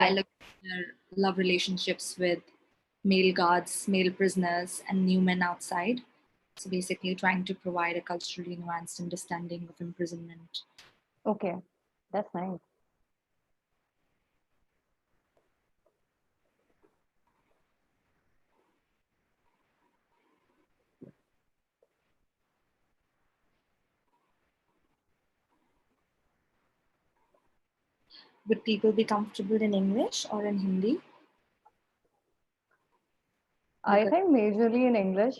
I look at their love relationships with male guards, male prisoners, and new men outside. So basically, trying to provide a culturally nuanced understanding of imprisonment. Okay, that's nice. Would people be comfortable in English or in Hindi? I Because think majorly in English,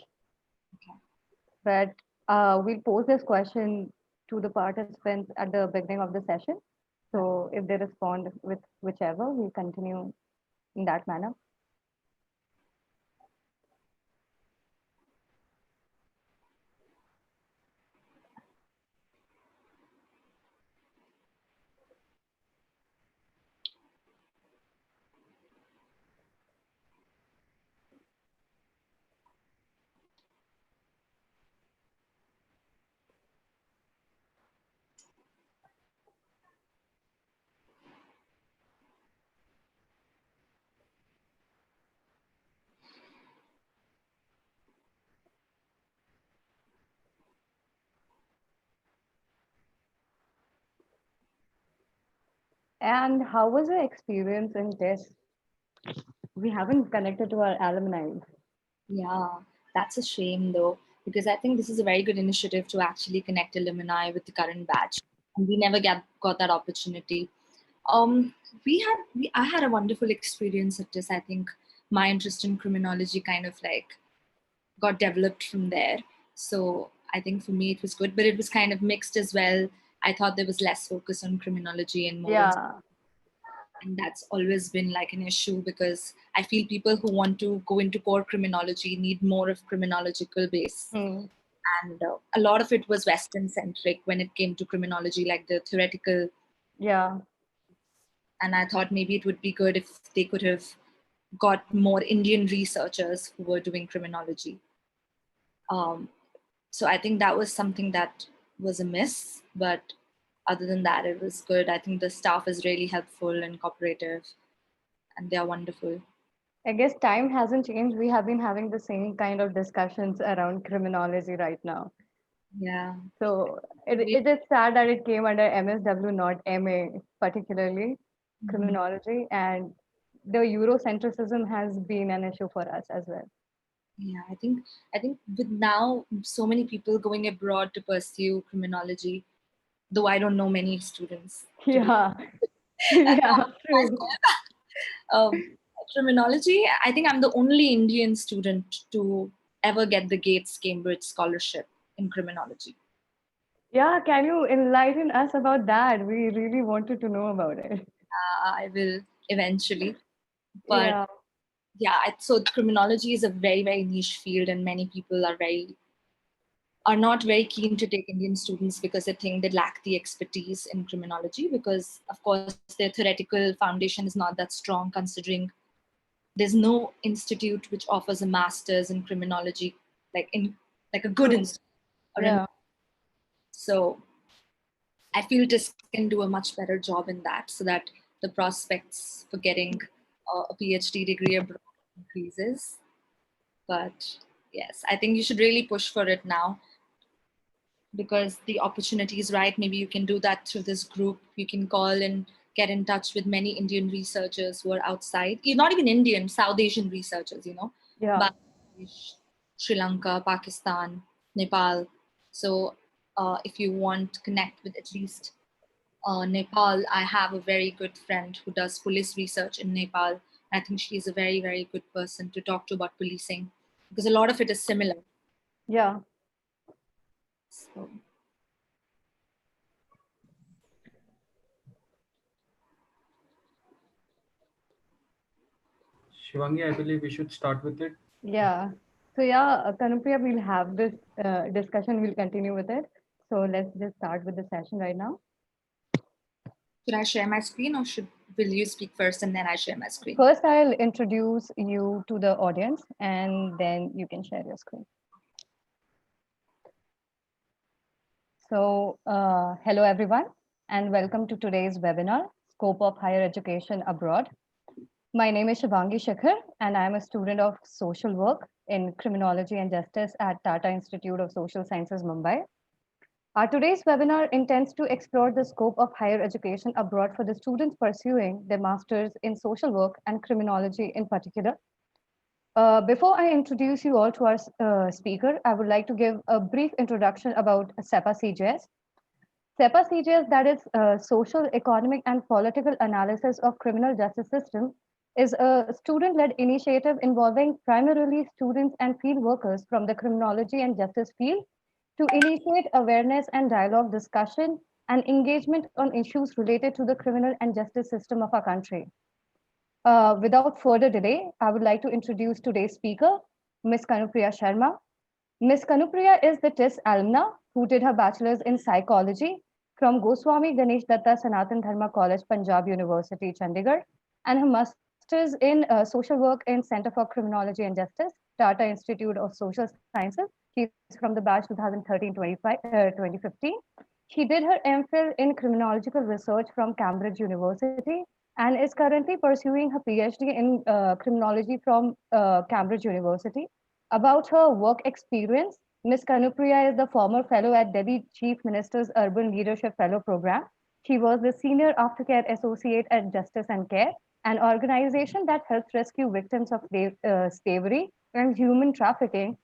okay. but we'll pose this question to the participants at the beginning of the session. So if they respond with whichever, we'll continue in that manner. And how was your experience in this? We haven't connected to our alumni. Yeah, that's a shame though, because I think this is a very good initiative to actually connect alumni with the current batch, and we never got that opportunity. Um, I had a wonderful experience at this. I think my interest in criminology kind of like got developed from there. So I think for me it was good, but it was kind of mixed as well. I thought there was less focus on criminology and more on, Yeah, and that's always been like an issue because I feel people who want to go into core criminology need more of criminological base. hmm. And a lot of it was Western centric when it came to criminology, like the theoretical. Yeah, And I thought maybe it would be good if they could have got more Indian researchers who were doing criminology. Um, so I think that was something that was a miss, but other than that, it was good. I think the staff is really helpful and cooperative, and they are wonderful. I guess time hasn't changed. We have been having the same kind of discussions around criminology right now. Yeah. So it is sad that it came under MSW, not MA, particularly Mhm. criminology, and the Eurocentrism has been an issue for us as well. Yeah, I think with now so many people going abroad to pursue criminology, though I don't know many students to be Yeah, yeah, true. myself. Criminology, I think I'm the only Indian student to ever get the Gates Cambridge scholarship in criminology. Yeah, can you enlighten us about that? We really wanted to know about it. I will eventually, but Yeah, yeah, so criminology is a very very niche field, and many people are not very keen to take Indian students because they think they lack the expertise in criminology because, of course, their theoretical foundation is not that strong considering there's no institute which offers a master's in criminology, like a good true. institute. Yeah. So I feel TISC can do a much better job in that so that the prospects for getting a PhD degree abroad increases. But yes, I think you should really push for it now because the opportunity is right. Maybe you can do that through this group. You can call and get in touch with many Indian researchers who are outside. Not even Indian, South Asian researchers, Yeah. Bangladesh, Sri Lanka, Pakistan, Nepal. So if you want to connect with at least Nepal, I have a very good friend who does police research in Nepal. I think she's a very, very good person to talk to about policing because a lot of it is similar. Yeah. So, Shivangi, I believe we should start with it. Yeah. So yeah, Kanupriya, we'll have this discussion. We'll continue with it. So let's just start with the session right now. should I share my screen or will you speak first and then I share my screen? First, I'll introduce you to the audience, and then you can share your screen. So, hello everyone, and welcome to today's webinar, Scope of Higher Education Abroad. My name is Shivangi Shekhar, and I am a student of social work in Criminology and Justice at Tata Institute of Social Sciences, Mumbai. Our today's webinar intends to explore the scope of higher education abroad for the students pursuing their masters in social work and criminology in particular. Before I introduce you all to our speaker, I would like to give a brief introduction about SEPA-CJS. SEPA-CJS, that is Social, Economic, and Political Analysis of Criminal Justice System, is a student-led initiative involving primarily students and field workers from the criminology and justice field to initiate awareness and dialogue discussion and engagement on issues related to the criminal and justice system of our country. Without further delay, I would like to introduce today's speaker, Ms. Kanupriya Sharma. Ms. Kanupriya is the TIS alumna who did her bachelor's in psychology from Goswami Ganesh Datta Sanatan Dharma College, Punjab University, Chandigarh, and her master's in social work in Center for Criminology and Justice, Tata Institute of Social Sciences. She's from the batch 2013-2015. She did her MPhil in criminological research from Cambridge University and is currently pursuing her PhD in criminology from Cambridge University. About her work experience, Ms. Kanupriya is the former fellow at Delhi Chief Minister's Urban Leadership Fellow Program. She was the Senior Aftercare Associate at Justice and Care, an organization that helps rescue victims of slavery and human trafficking,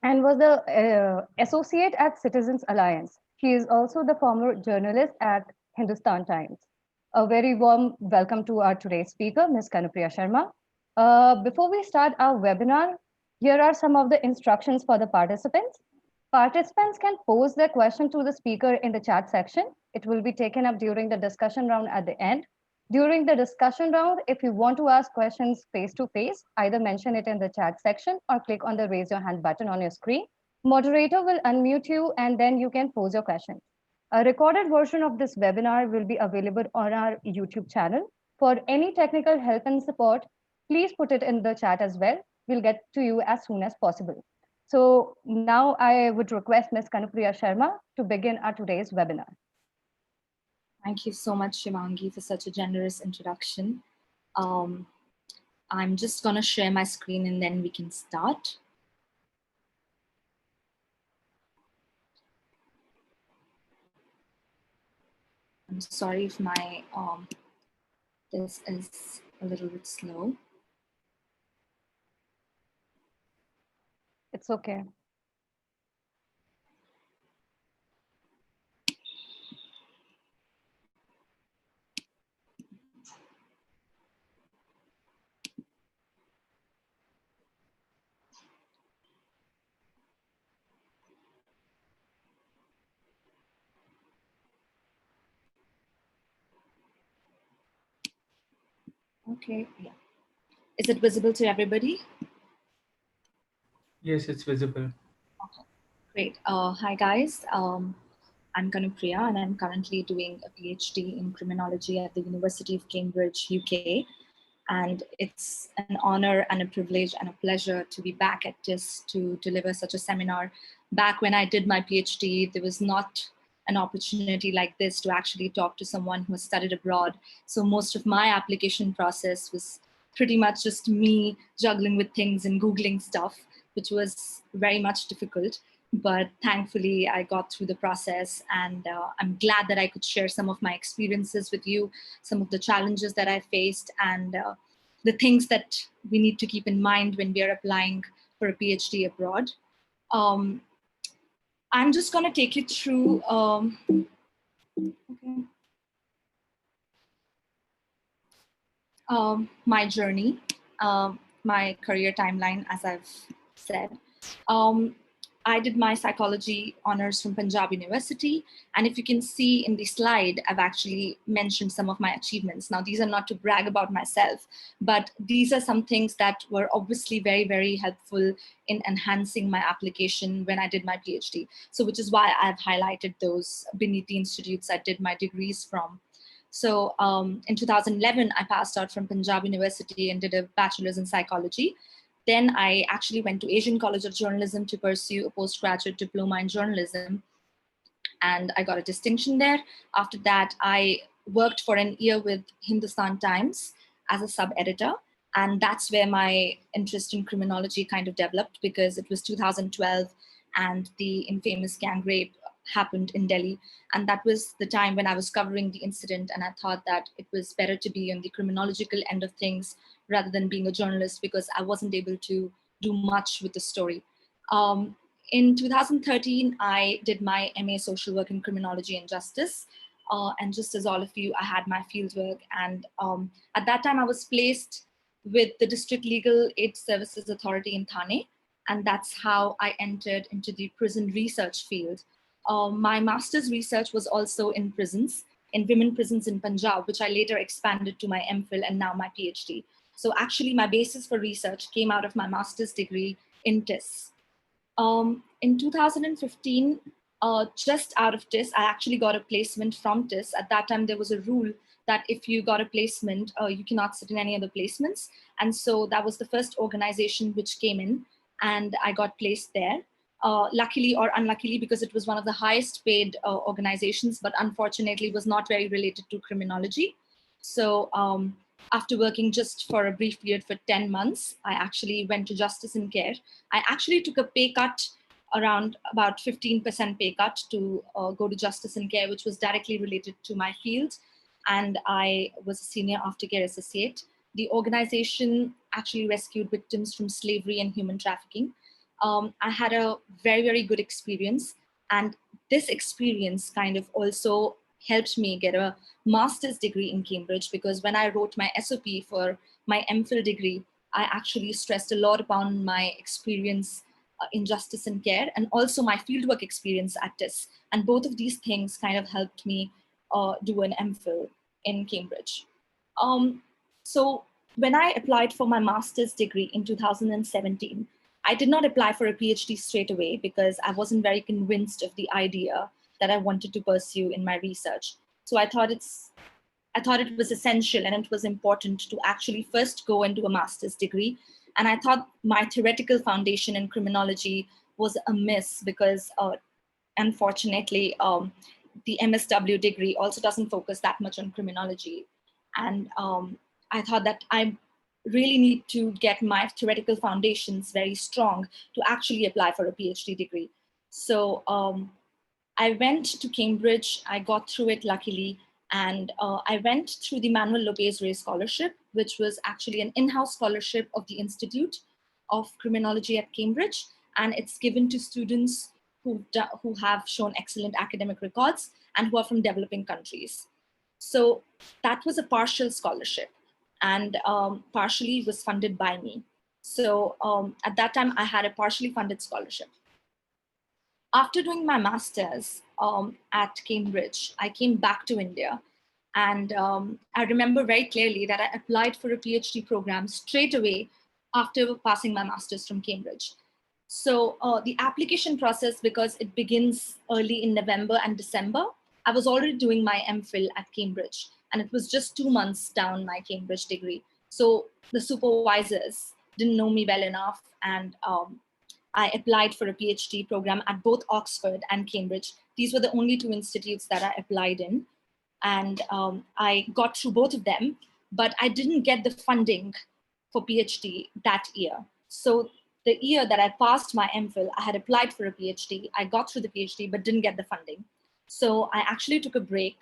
and was the associate at Citizens Alliance. She is also the former journalist at Hindustan Times. A very warm welcome to our today's speaker, Ms. Kanupriya Sharma. Before we start our webinar, here are some of the instructions for the participants. Participants can pose their question to the speaker in the chat section. It will be taken up during the discussion round at the end. During the discussion round, if you want to ask questions face to face, either mention it in the chat section or click on the raise your hand button on your screen. Moderator will unmute you and then you can pose your question. A recorded version of this webinar will be available on our YouTube channel. For any technical help and support, please put it in the chat as well. We'll get to you as soon as possible. So now I would request Ms. Kanupriya Sharma to begin our today's webinar. Thank you so much, Shivangi, for such a generous introduction. I'm just going to share my screen and then we can start. I'm sorry if my this is a little bit slow. It's okay. Okay, yeah. Is it visible to everybody? Yes, it's visible. Okay, great. Hi guys, I'm Kanupriya and I'm currently doing a PhD in criminology at the University of Cambridge, UK. And it's an honor and a privilege and a pleasure to be back at TIS to deliver such a seminar. Back when I did my PhD, there was not an opportunity like this to actually talk to someone who has studied abroad. So most of my application process was pretty much just me juggling with things and Googling stuff, which was very much difficult. But thankfully, I got through the process, and I'm glad that I could share some of my experiences with you, some of the challenges that I faced, and the things that we need to keep in mind when we are applying for a PhD abroad. I'm just going to take you through my journey, my career timeline, as I've said. I did my psychology honors from Punjab University. And if you can see in the slide, I've actually mentioned some of my achievements. Now, these are not to brag about myself, but these are some things that were obviously very, very helpful in enhancing my application when I did my PhD. So which is why I've highlighted those beneath the institutes I did my degrees from. So in 2011, I passed out from Punjab University and did a bachelor's in psychology. Then I actually went to Asian College of Journalism to pursue a postgraduate diploma in journalism. And I got a distinction there. After that, I worked for an year with Hindustan Times as a sub-editor. And that's where my interest in criminology kind of developed, because it was 2012 and the infamous gang rape happened in Delhi. And that was the time when I was covering the incident. And I thought that it was better to be on the criminological end of things rather than being a journalist, because I wasn't able to do much with the story. In 2013, I did my MA Social Work in Criminology and Justice. And just as all of you, I had my fieldwork. And at that time, I was placed with the District Legal Aid Services Authority in Thane. And that's how I entered into the prison research field. My master's research was also in prisons, in women prisons in Punjab, which I later expanded to my MPhil and now my PhD. So actually my basis for research came out of my master's degree in TIS. In 2015, just out of TIS, I actually got a placement from TIS. At that time, there was a rule that if you got a placement, you cannot sit in any other placements. And so that was the first organization which came in, and I got placed there. Luckily or unluckily, because it was one of the highest paid organizations, but unfortunately was not very related to criminology. So after working just for a brief period for 10 months, I actually went to Justice and Care. I actually took a pay cut, around about 15% pay cut, to go to Justice and Care, which was directly related to my field. And I was a senior aftercare associate. The organization actually rescued victims from slavery and human trafficking. I had a very, very good experience. And this experience kind of also helped me get a master's degree in Cambridge, because when I wrote my SOP for my MPhil degree, I actually stressed a lot upon my experience in justice and care, and also my fieldwork experience at TIS. And both of these things kind of helped me do an MPhil in Cambridge. So when I applied for my master's degree in 2017, I did not apply for a PhD straight away because I wasn't very convinced of the idea that I wanted to pursue in my research. So I thought it was essential and it was important to actually first go and do a master's degree. And I thought my theoretical foundation in criminology was amiss because unfortunately, the MSW degree also doesn't focus that much on criminology. And I thought that I really need to get my theoretical foundations very strong to actually apply for a PhD degree. So I went to Cambridge, I got through it luckily, and I went through the Manuel Lopez Ray Scholarship, which was actually an in-house scholarship of the Institute of Criminology at Cambridge. And it's given to students who have shown excellent academic records and who are from developing countries. So that was a partial scholarship, and partially was funded by me. So at that time, I had a partially funded scholarship. After doing my master's at Cambridge, I came back to India. And I remember very clearly that I applied for a PhD program straight away after passing my master's from Cambridge. So the application process, because it begins early in November and December, I was already doing my MPhil at Cambridge. And it was just 2 months down my Cambridge degree. So the supervisors didn't know me well enough. And I applied for a PhD program at both Oxford and Cambridge. These were the only 2 institutes that I applied in. And I got through both of them, but I didn't get the funding for PhD that year. So the year that I passed my MPhil, I had applied for a PhD. I got through the PhD, but didn't get the funding. So I actually took a break,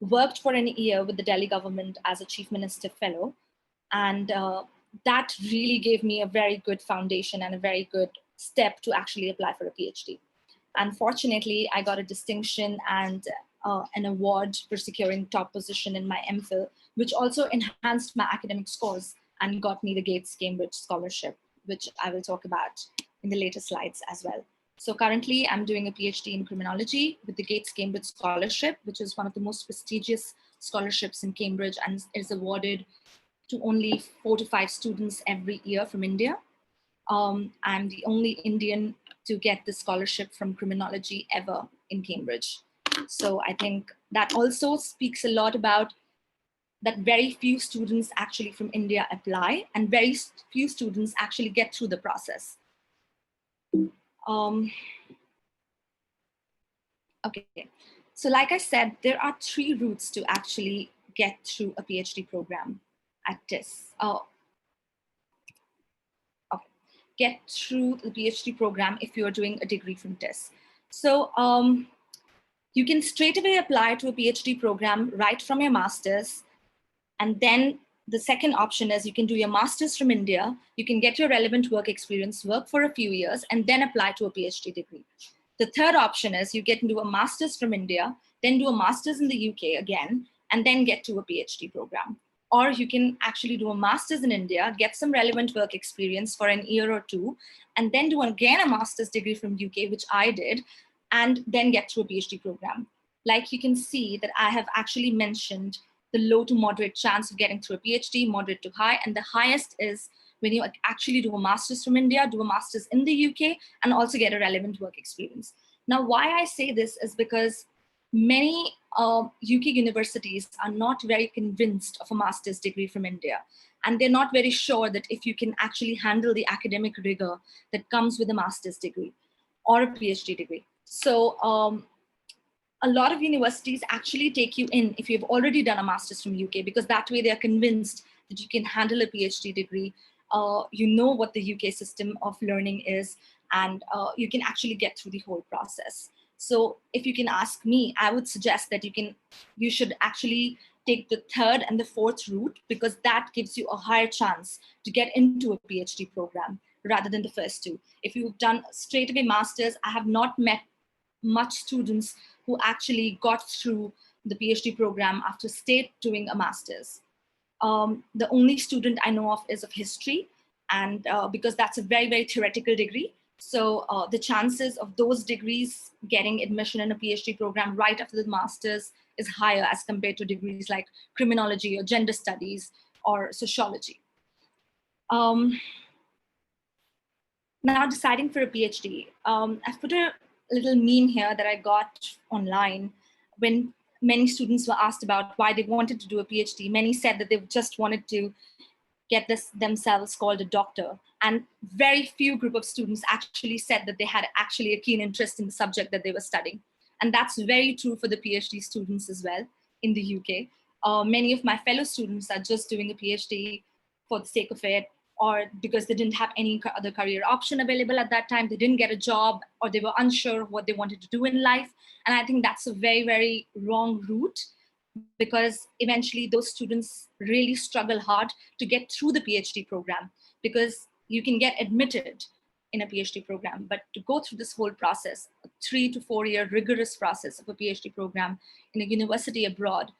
worked for an year with the Delhi government as a Chief Minister Fellow. And that really gave me a very good foundation and a very good step to actually apply for a PhD. Unfortunately, I got a distinction and an award for securing top position in my MPhil, which also enhanced my academic scores and got me the Gates Cambridge Scholarship, which I will talk about in the later slides as well. So currently I'm doing a PhD in criminology with the Gates Cambridge Scholarship, which is one of the most prestigious scholarships in Cambridge and is awarded to only 4 to 5 students every year from India. I'm the only Indian to get the scholarship from criminology ever in Cambridge. So I think that also speaks a lot about that very few students actually from India apply and very few students actually get through the process. Okay, so like I said, there are 3 routes to actually get through a PhD program at TIS. get through the PhD program if you're doing a degree from TIS. So you can straight away apply to a PhD program right from your master's. And then the second option is you can do your master's from India. You can get your relevant work experience, work for a few years, and then apply to a PhD degree. The third option is you get into a master's from India, then do a master's in the UK again, and then get to a PhD program. Or you can actually do a master's in India, get some relevant work experience for an year or two, and then do again a master's degree from UK, which I did, and then get to a PhD program. Like you can see that I have actually mentioned the low to moderate chance of getting through a PhD, moderate to high, and the highest is when you actually do a master's from India, do a master's in the UK, and also get a relevant work experience. Now, why I say this is because many UK universities are not very convinced of a master's degree from India. And they're not very sure that if you can actually handle the academic rigor that comes with a master's degree or a PhD degree. So a lot of universities actually take you in if you've already done a master's from UK, because that way they're convinced that you can handle a PhD degree. You know what the UK system of learning is, and you can actually get through the whole process. So if you can ask me, I would suggest that you should actually take the third and the fourth route, because that gives you a higher chance to get into a PhD program rather than the first two. If you've done straight away masters, I have not met much students who actually got through the PhD program after stayed doing a master's. The only student I know of is of history, and because that's a very, very theoretical degree. So the chances of those degrees getting admission in a PhD program right after the master's is higher as compared to degrees like criminology or gender studies or sociology. Now deciding for a PhD, I've put a little meme here that I got online. When many students were asked about why they wanted to do a PhD, many said that they just wanted to get themselves called a doctor. And very few group of students actually said that they had actually a keen interest in the subject that they were studying. And that's very true for the PhD students as well in the UK. Many of my fellow students are just doing a PhD for the sake of it, or because they didn't have any other career option available at that time. They didn't get a job, or they were unsure of what they wanted to do in life. And I think that's a very, very wrong route, because eventually those students really struggle hard to get through the PhD program, because you can get admitted in a PhD program, but to go through this whole process, a 3 to 4 year rigorous process of a PhD program in a university abroad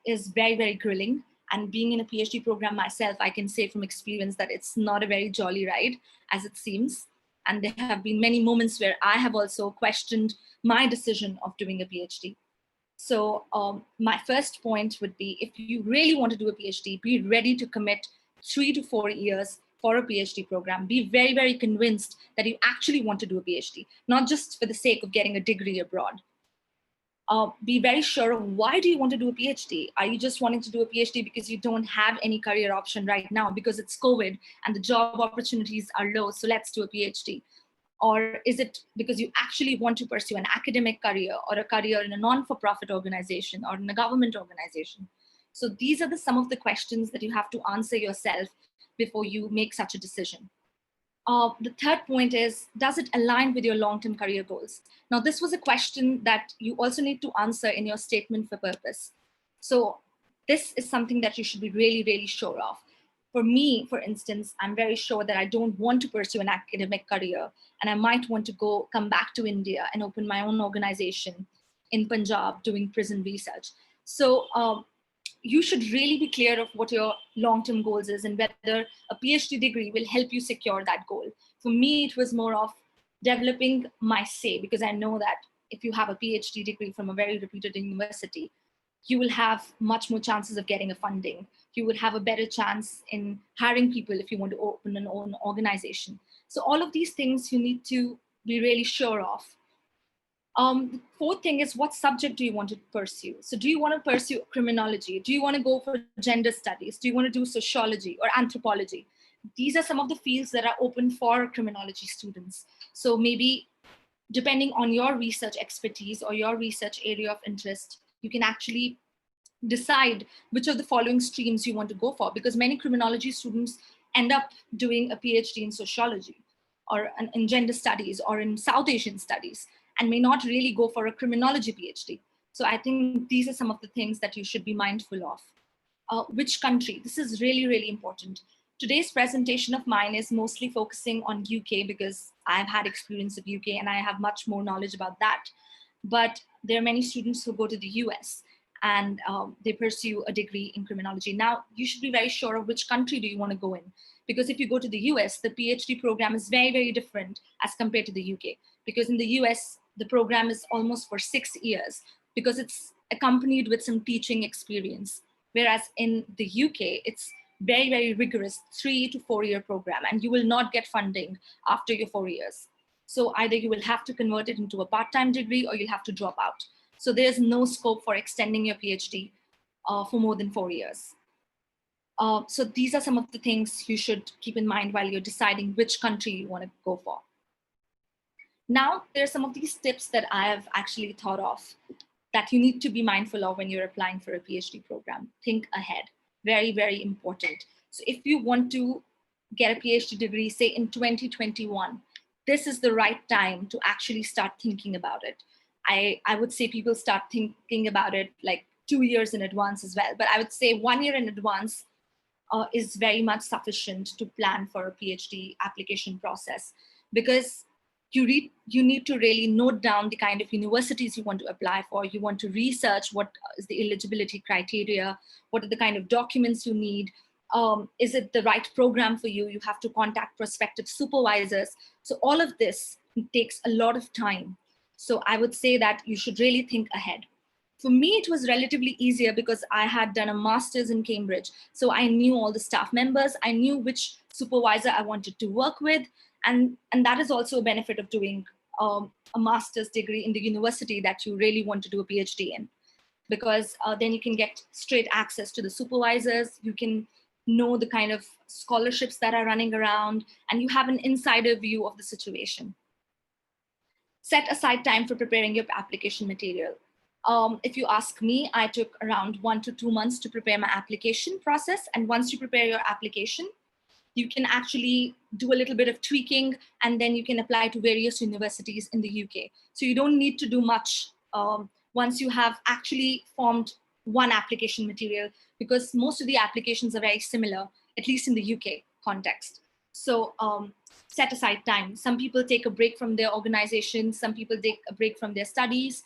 is very, very grilling. And being in a PhD program myself, I can say from experience that it's not a very jolly ride as it seems. And there have been many moments where I have also questioned my decision of doing a PhD. So my first point would be, if you really want to do a PhD, be ready to commit 3 to 4 years for a PhD program. Be very, very convinced that you actually want to do a PhD, not just for the sake of getting a degree abroad. Be very sure of why do you want to do a PhD? Are you just wanting to do a PhD because you don't have any career option right now because it's COVID and the job opportunities are low, so let's do a PhD? Or is it because you actually want to pursue an academic career or a career in a non-for-profit organization or in a government organization? So these are some of the questions that you have to answer yourself before you make such a decision. The third point is, does it align with your long-term career goals? Now, this was a question that you also need to answer in your statement for purpose. So this is something that you should be really, really sure of. For me, for instance, I'm very sure that I don't want to pursue an academic career, and I might want to come back to India and open my own organization in Punjab doing prison research. So you should really be clear of what your long-term goals is and whether a PhD degree will help you secure that goal. For me, it was more of developing my say, because I know that if you have a PhD degree from a very reputed university, you will have much more chances of getting a funding. You would have a better chance in hiring people if you want to open an own organization. So all of these things you need to be really sure of. The fourth thing is, what subject do you want to pursue? So do you want to pursue criminology? Do you want to go for gender studies? Do you want to do sociology or anthropology? These are some of the fields that are open for criminology students. So maybe depending on your research expertise or your research area of interest, you can actually decide which of the following streams you want to go for, because many criminology students end up doing a PhD in sociology or in gender studies or in South Asian studies, and may not really go for a criminology PhD. So I think these are some of the things that you should be mindful of. Which country? This is really, really important. Today's presentation of mine is mostly focusing on UK because I've had experience of UK and I have much more knowledge about that. But there are many students who go to the US and they pursue a degree in criminology. Now, you should be very sure of which country do you want to go in. Because if you go to the US, the PhD program is very, very different as compared to the UK. Because in the US, the program is almost for 6 years because it's accompanied with some teaching experience. Whereas in the UK, it's very, very rigorous 3 to 4 year program, and you will not get funding after your 4 years. So either you will have to convert it into a part-time degree or you'll have to drop out. So there's no scope for extending your PhD for more than 4 years. So these are some of the things you should keep in mind while you're deciding which country you want to go for. Now, there are some of these tips that I have actually thought of that you need to be mindful of when you're applying for a PhD program. Think ahead, very, very important. So if you want to get a PhD degree, say in 2021, this is the right time to actually start thinking about it. I would say people start thinking about it like 2 years in advance as well, but I would say 1 year in advance is very much sufficient to plan for a PhD application process, because you need to really note down the kind of universities you want to apply for. You want to research what is the eligibility criteria, what are the kind of documents you need, is it the right program for you? You have to contact prospective supervisors. So all of this takes a lot of time. So I would say that you should really think ahead. For me, it was relatively easier because I had done a master's in Cambridge. So I knew all the staff members, I knew which supervisor I wanted to work with. And that is also a benefit of doing a master's degree in the university that you really want to do a PhD in, because then you can get straight access to the supervisors, you can know the kind of scholarships that are running around, and you have an insider view of the situation. Set aside time for preparing your application material. If you ask me, I took around 1 to 2 months to prepare my application process. And once you prepare your application, you can actually do a little bit of tweaking, and then you can apply to various universities in the UK. So you don't need to do much once you have actually formed one application material, because most of the applications are very similar, at least in the UK context. So set aside time. Some people take a break from their organization, some people take a break from their studies.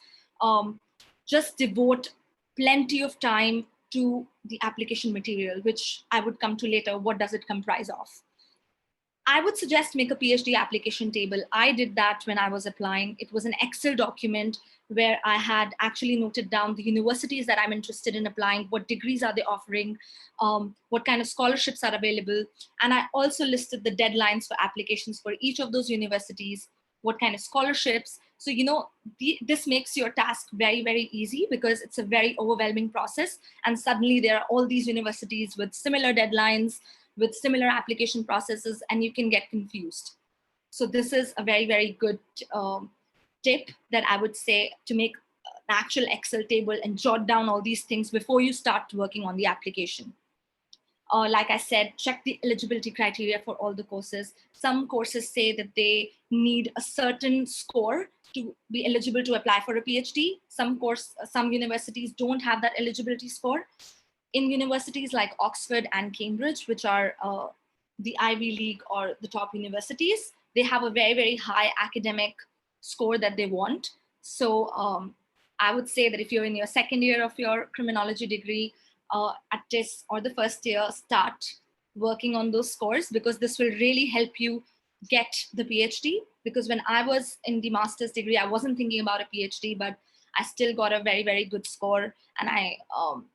Just devote plenty of time to the application material, which I would come to later. What does it comprise of? I would suggest make a PhD application table. I did that when I was applying. It was an Excel document where I had actually noted down the universities that I'm interested in applying, what degrees are they offering, what kind of scholarships are available. And I also listed the deadlines for applications for each of those universities, what kind of scholarships. So, you know, this makes your task very, very easy, because it's a very overwhelming process. And suddenly there are all these universities with similar deadlines, with similar application processes, and you can get confused. So this is a very, very good tip that I would say, to make an actual Excel table and jot down all these things before you start working on the application. Like I said, check the eligibility criteria for all the courses. Some courses say that they need a certain score to be eligible to apply for a PhD. Some universities don't have that eligibility score. In universities like Oxford and Cambridge, which are the Ivy League or the top universities, they have a very, very high academic score that they want. So I would say that if you're in your second year of your criminology degree, at this or the first year, start working on those scores, because this will really help you get the PhD. Because when I was in the master's degree, I wasn't thinking about a PhD, but I still got a very, very good score, and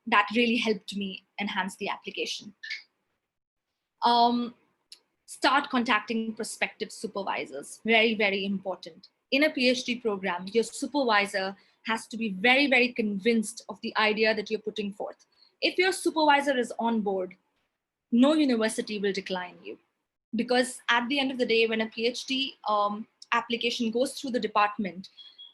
that really helped me enhance the application. Start contacting prospective supervisors. Very, very important. In a PhD program, your supervisor has to be very, very convinced of the idea that you're putting forth. If your supervisor is on board, no university will decline you. Because at the end of the day, when a PhD application goes through the department,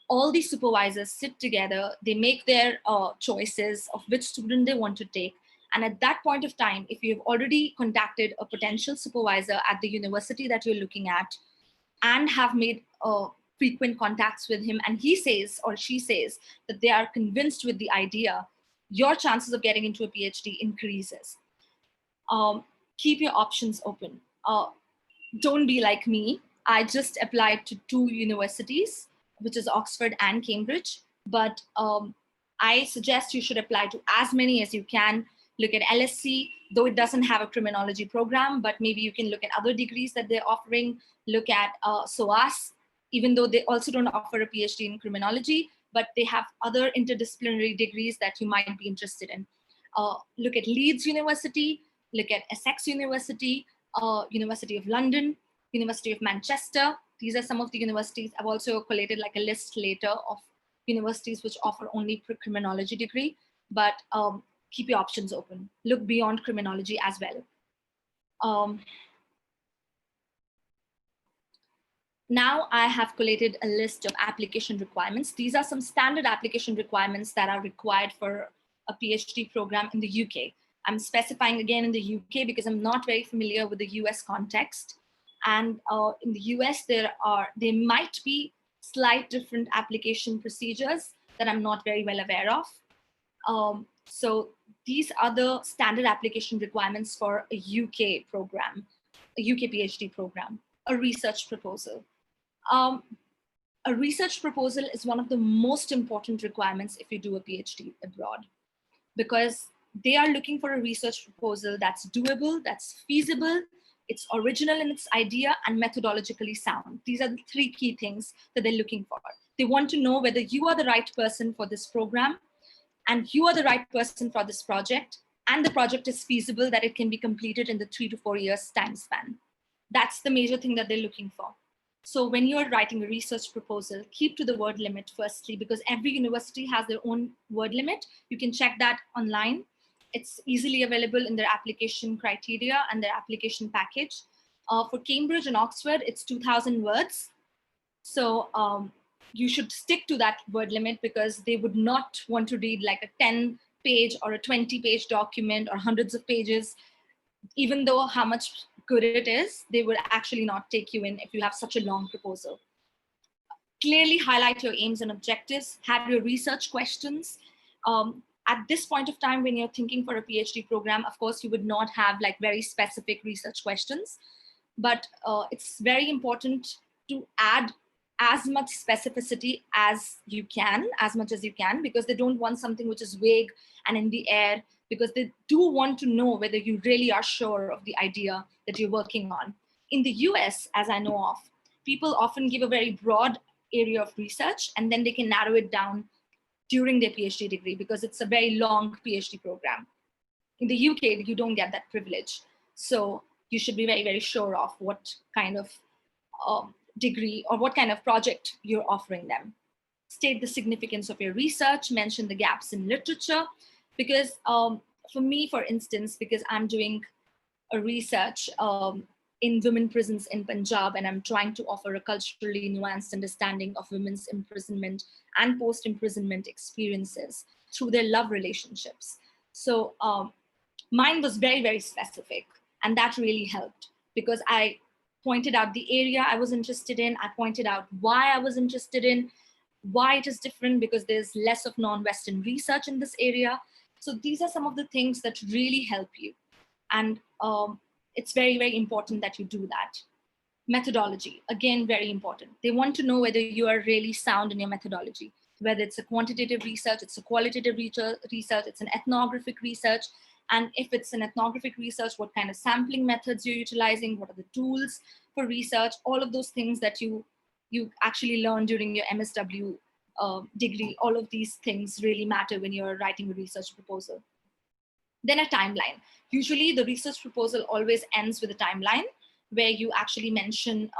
all the supervisors sit together, they make their choices of which student they want to take, And at that point of time, if you've already contacted a potential supervisor at the university that you're looking at and have made frequent contacts with him, and he says or she says that they are convinced with the idea, your chances of getting into a PhD increases. Keep your options open. Don't be like me. I just applied to 2 universities, which is Oxford and Cambridge. But I suggest you should apply to as many as you can. Look at LSC, though it doesn't have a criminology program, but maybe you can look at other degrees that they're offering. Look at SOAS, even though they also don't offer a PhD in criminology, but they have other interdisciplinary degrees that you might be interested in. Look at Leeds University, look at Essex University, University of London, University of Manchester. These are some of the universities. I've also collated like a list later of universities which offer only criminology degree, but keep your options open. Look beyond criminology as well. Now I have collated a list of application requirements. These are some standard application requirements that are required for a PhD program in the UK. I'm specifying again in the UK because I'm not very familiar with the US context. And in the US, there might be slight different application procedures that I'm not very well aware of. So these are the standard application requirements for a UK program, a UK PhD program. A research proposal. A research proposal is one of the most important requirements if you do a PhD abroad, because they are looking for a research proposal that's doable, that's feasible, it's original in its idea, and methodologically sound. These are the 3 key things that they're looking for. They want to know whether you are the right person for this program, and you are the right person for this project, and the project is feasible, that it can be completed in the 3 to 4 years time span. That's the major thing that they're looking for. So when you're writing a research proposal, keep to the word limit firstly, because every university has their own word limit. You can check that online. It's easily available in their application criteria and their application package. For Cambridge and Oxford, it's 2,000 words. So you should stick to that word limit, because they would not want to read like a 10-page or a 20-page document or hundreds of pages. Even though how much good it is, they would actually not take you in if you have such a long proposal. Clearly highlight your aims and objectives, have your research questions. At this point of time, when you're thinking for a PhD program, of course, you would not have like very specific research questions, but it's very important to add as much specificity as you can, as much as you can, because they don't want something which is vague and in the air, because they do want to know whether you really are sure of the idea that you're working on. In the US, as I know of, people often give a very broad area of research, and then they can narrow it down during their PhD degree, because it's a very long PhD program. In the UK, you don't get that privilege. So you should be very, very sure of what kind of degree or what kind of project you're offering them. State the significance of your research, mention the gaps in literature, because for me, for instance, because I'm doing a research in women prisons in Punjab, and I'm trying to offer a culturally nuanced understanding of women's imprisonment and post-imprisonment experiences through their love relationships. So mine was very, very specific, and that really helped, because I pointed out the area I was interested in. I pointed out why I was interested in, why it is different, because there's less of non-Western research in this area. So these are some of the things that really help you. And it's very, very important that you do that. Methodology, again, very important. They want to know whether you are really sound in your methodology, whether it's a quantitative research, it's a qualitative research, it's an ethnographic research. And if it's an ethnographic research, what kind of sampling methods you're utilizing, what are the tools for research, all of those things that you actually learn during your MSW degree. All of these things really matter when you're writing a research proposal. Then a timeline. Usually the research proposal always ends with a timeline where you actually mention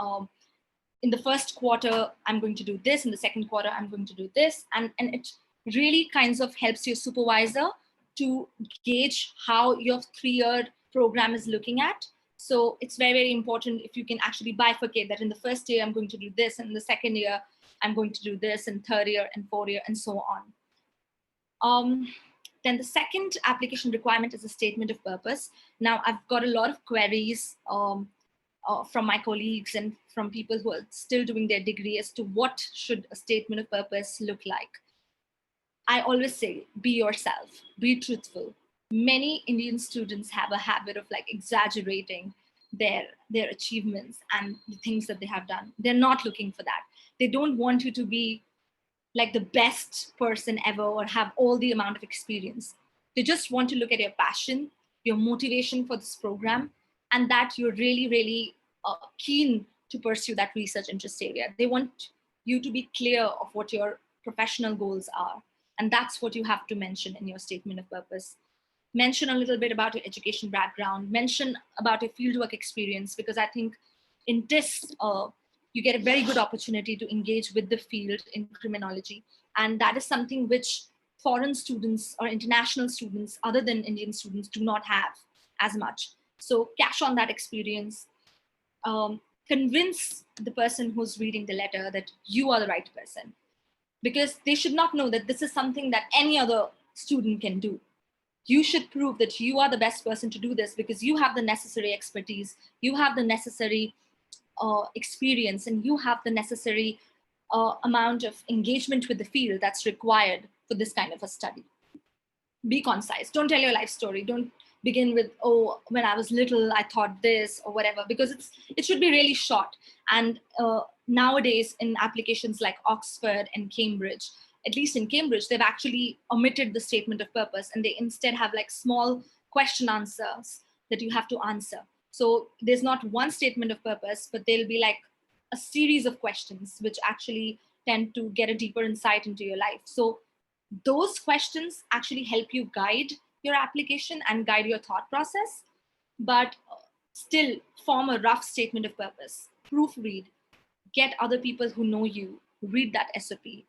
in the first quarter, I'm going to do this. In the second quarter, I'm going to do this. And it really kinds of helps your supervisor to gauge how your 3-year program is looking at. So it's very, very important if you can actually bifurcate that in the first year, I'm going to do this, and in the second year, I'm going to do this, and third year and fourth year, and so on. Then the second application requirement is a statement of purpose. Now, I've got a lot of queries from my colleagues and from people who are still doing their degree as to what should a statement of purpose look like. I always say, be yourself, be truthful. Many Indian students have a habit of like exaggerating their achievements and the things that they have done. They're not looking for that. They don't want you to be like the best person ever or have all the amount of experience. They just want to look at your passion, your motivation for this program, and that you're really, really keen to pursue that research interest area. They want you to be clear of what your professional goals are. And that's what you have to mention in your statement of purpose. Mention a little bit about your education background, mention about your fieldwork experience, because I think in this, you get a very good opportunity to engage with the field in criminology. And that is something which foreign students or international students other than Indian students do not have as much. So cash on that experience, convince the person who's reading the letter that you are the right person, because they should not know that this is something that any other student can do. You should prove that you are the best person to do this because you have the necessary expertise, you have the necessary experience, and you have the necessary amount of engagement with the field that's required for this kind of a study. Be concise. Don't tell your life story. Don't begin with, oh, when I was little, I thought this or whatever, because it should be really short. And nowadays in applications like Oxford and Cambridge, at least in Cambridge, they've actually omitted the statement of purpose and they instead have like small question answers that you have to answer. So there's not one statement of purpose, but there'll be like a series of questions which actually tend to get a deeper insight into your life. So those questions actually help you guide your application and guide your thought process, but still form a rough statement of purpose, proofread, get other people who know you, read that SOP,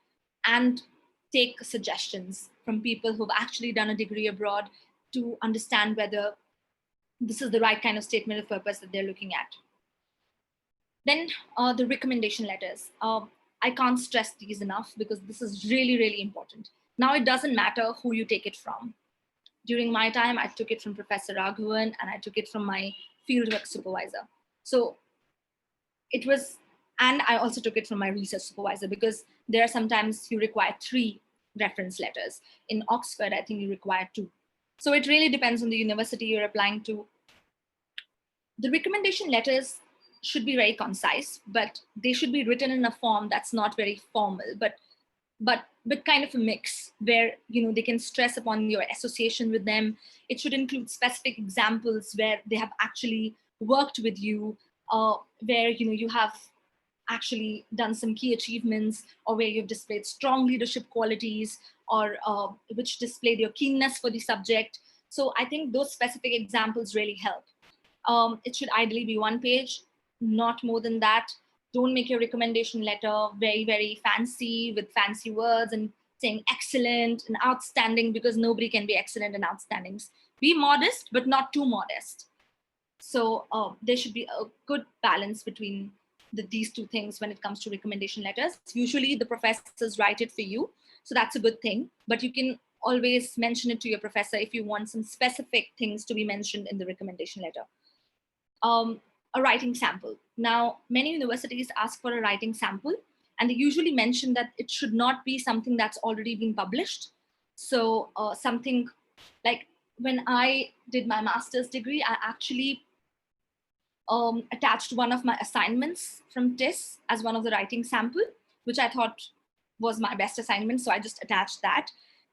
and take suggestions from people who've actually done a degree abroad to understand whether this is the right kind of statement of purpose that they're looking at. Then the recommendation letters. I can't stress these enough because this is really, really important. Now, it doesn't matter who you take it from. During my time, I took it from Professor Raghavan and I took it from my fieldwork supervisor. So it was, and I also took it from my research supervisor, because there are sometimes you require 3 reference letters. In Oxford, I think you require 2. So it really depends on the university you're applying to. The recommendation letters should be very concise, but they should be written in a form that's not very formal, but kind of a mix where, you know, they can stress upon your association with them. It should include specific examples where they have actually worked with you, where, you know, you have actually done some key achievements, or where you've displayed strong leadership qualities, or which displayed your keenness for the subject. So I think those specific examples really help. It should ideally be 1 page, not more than that. Don't make your recommendation letter very, very fancy with fancy words and saying excellent and outstanding, because nobody can be excellent and outstanding. Be modest, but not too modest. So there should be a good balance between these 2 things when it comes to recommendation letters. Usually the professors write it for you, so that's a good thing, but you can always mention it to your professor if you want some specific things to be mentioned in the recommendation letter. A writing sample. Now, many universities ask for a writing sample, and they usually mention that it should not be something that's already been published. So something like when I did my master's degree, I actually attached one of my assignments from TIS as one of the writing sample, which I thought was my best assignment. So I just attached that.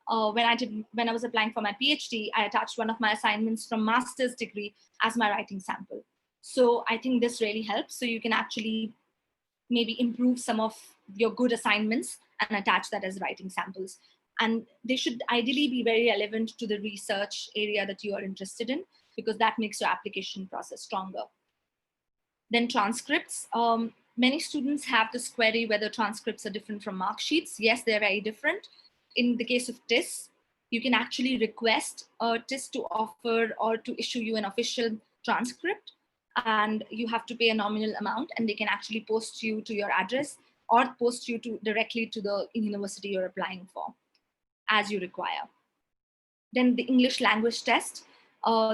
When I was applying for my PhD, I attached one of my assignments from master's degree as my writing sample. So I think this really helps. So you can actually maybe improve some of your good assignments and attach that as writing samples. And they should ideally be very relevant to the research area that you are interested in, because that makes your application process stronger. Then transcripts. Many students have this query whether transcripts are different from mark sheets. Yes, they're very different. In the case of TIS, you can actually request TIS to offer or to issue you an official transcript, and you have to pay a nominal amount, and they can actually post you to your address or post you directly to the university you're applying for as you require. Then the English language test.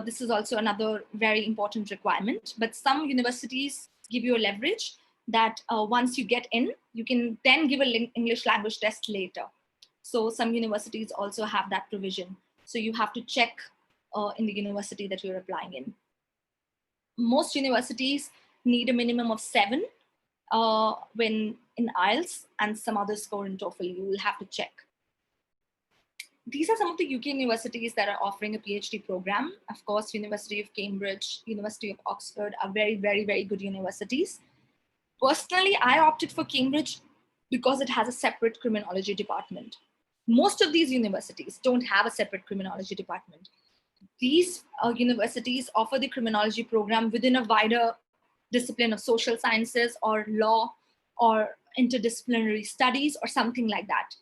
This is also another very important requirement, but some universities give you a leverage that once you get in, you can then give an English language test later. So some universities also have that provision. So you have to check in the university that you're applying in. Most universities need a minimum of 7 when in IELTS, and some other score in TOEFL. You will have to check. These are some of the UK universities that are offering a PhD program. Of course, University of Cambridge, University of Oxford are very, very, very good universities. Personally, I opted for Cambridge because it has a separate criminology department. Most of these universities don't have a separate criminology department. These universities offer the criminology program within a wider discipline of social sciences or law or interdisciplinary studies or something like that.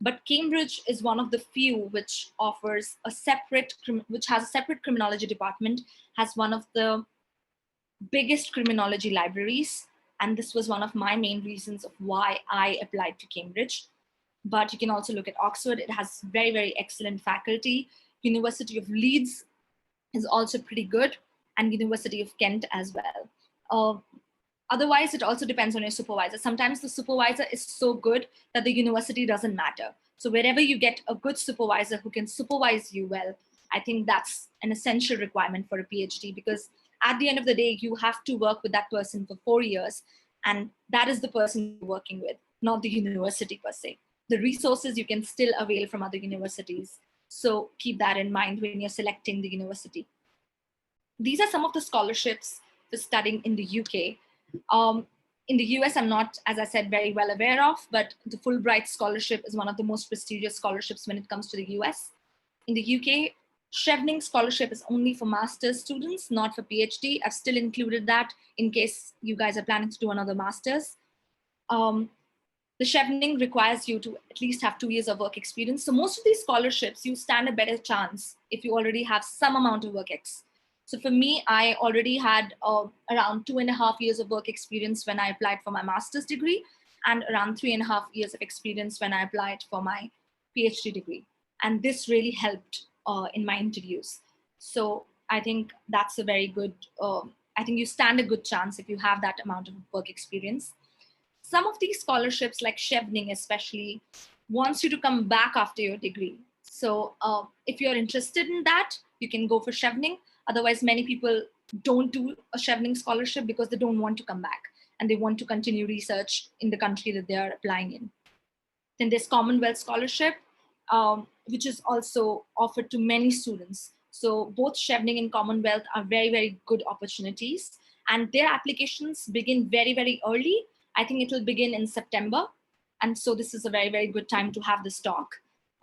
But Cambridge is one of the few which offers a separate, which has a separate criminology department, has one of the biggest criminology libraries. And this was one of my main reasons of why I applied to Cambridge. But you can also look at Oxford. It has very, very excellent faculty. University of Leeds is also pretty good, and University of Kent as well. Otherwise, it also depends on your supervisor. Sometimes the supervisor is so good that the university doesn't matter. So wherever you get a good supervisor who can supervise you well, I think that's an essential requirement for a PhD, because at the end of the day, you have to work with that person for 4 years, and that is the person you're working with, not the university per se. The resources you can still avail from other universities. So keep that in mind when you're selecting the university. These are some of the scholarships for studying in the UK. In the US, I'm not, as I said, very well aware of, but the Fulbright scholarship is one of the most prestigious scholarships when it comes to the US. In the UK, Chevening scholarship is only for master's students, not for PhD. I've still included that in case you guys are planning to do another master's. The Chevening requires you to at least have 2 years of work experience. So most of these scholarships, you stand a better chance if you already have some amount of work experience. So for me, I already had around 2.5 years of work experience when I applied for my master's degree, and around 3.5 years of experience when I applied for my PhD degree. And this really helped in my interviews. So I think that's a very good, I think you stand a good chance if you have that amount of work experience. Some of these scholarships, like Chevening especially, wants you to come back after your degree. So if you're interested in that, you can go for Chevening. Otherwise, many people don't do a Chevening scholarship because they don't want to come back and they want to continue research in the country that they are applying in. Then there's Commonwealth Scholarship, which is also offered to many students. So both Chevening and Commonwealth are very, very good opportunities, and their applications begin very, very early. I think it will begin in September. And so this is a very, very good time to have this talk.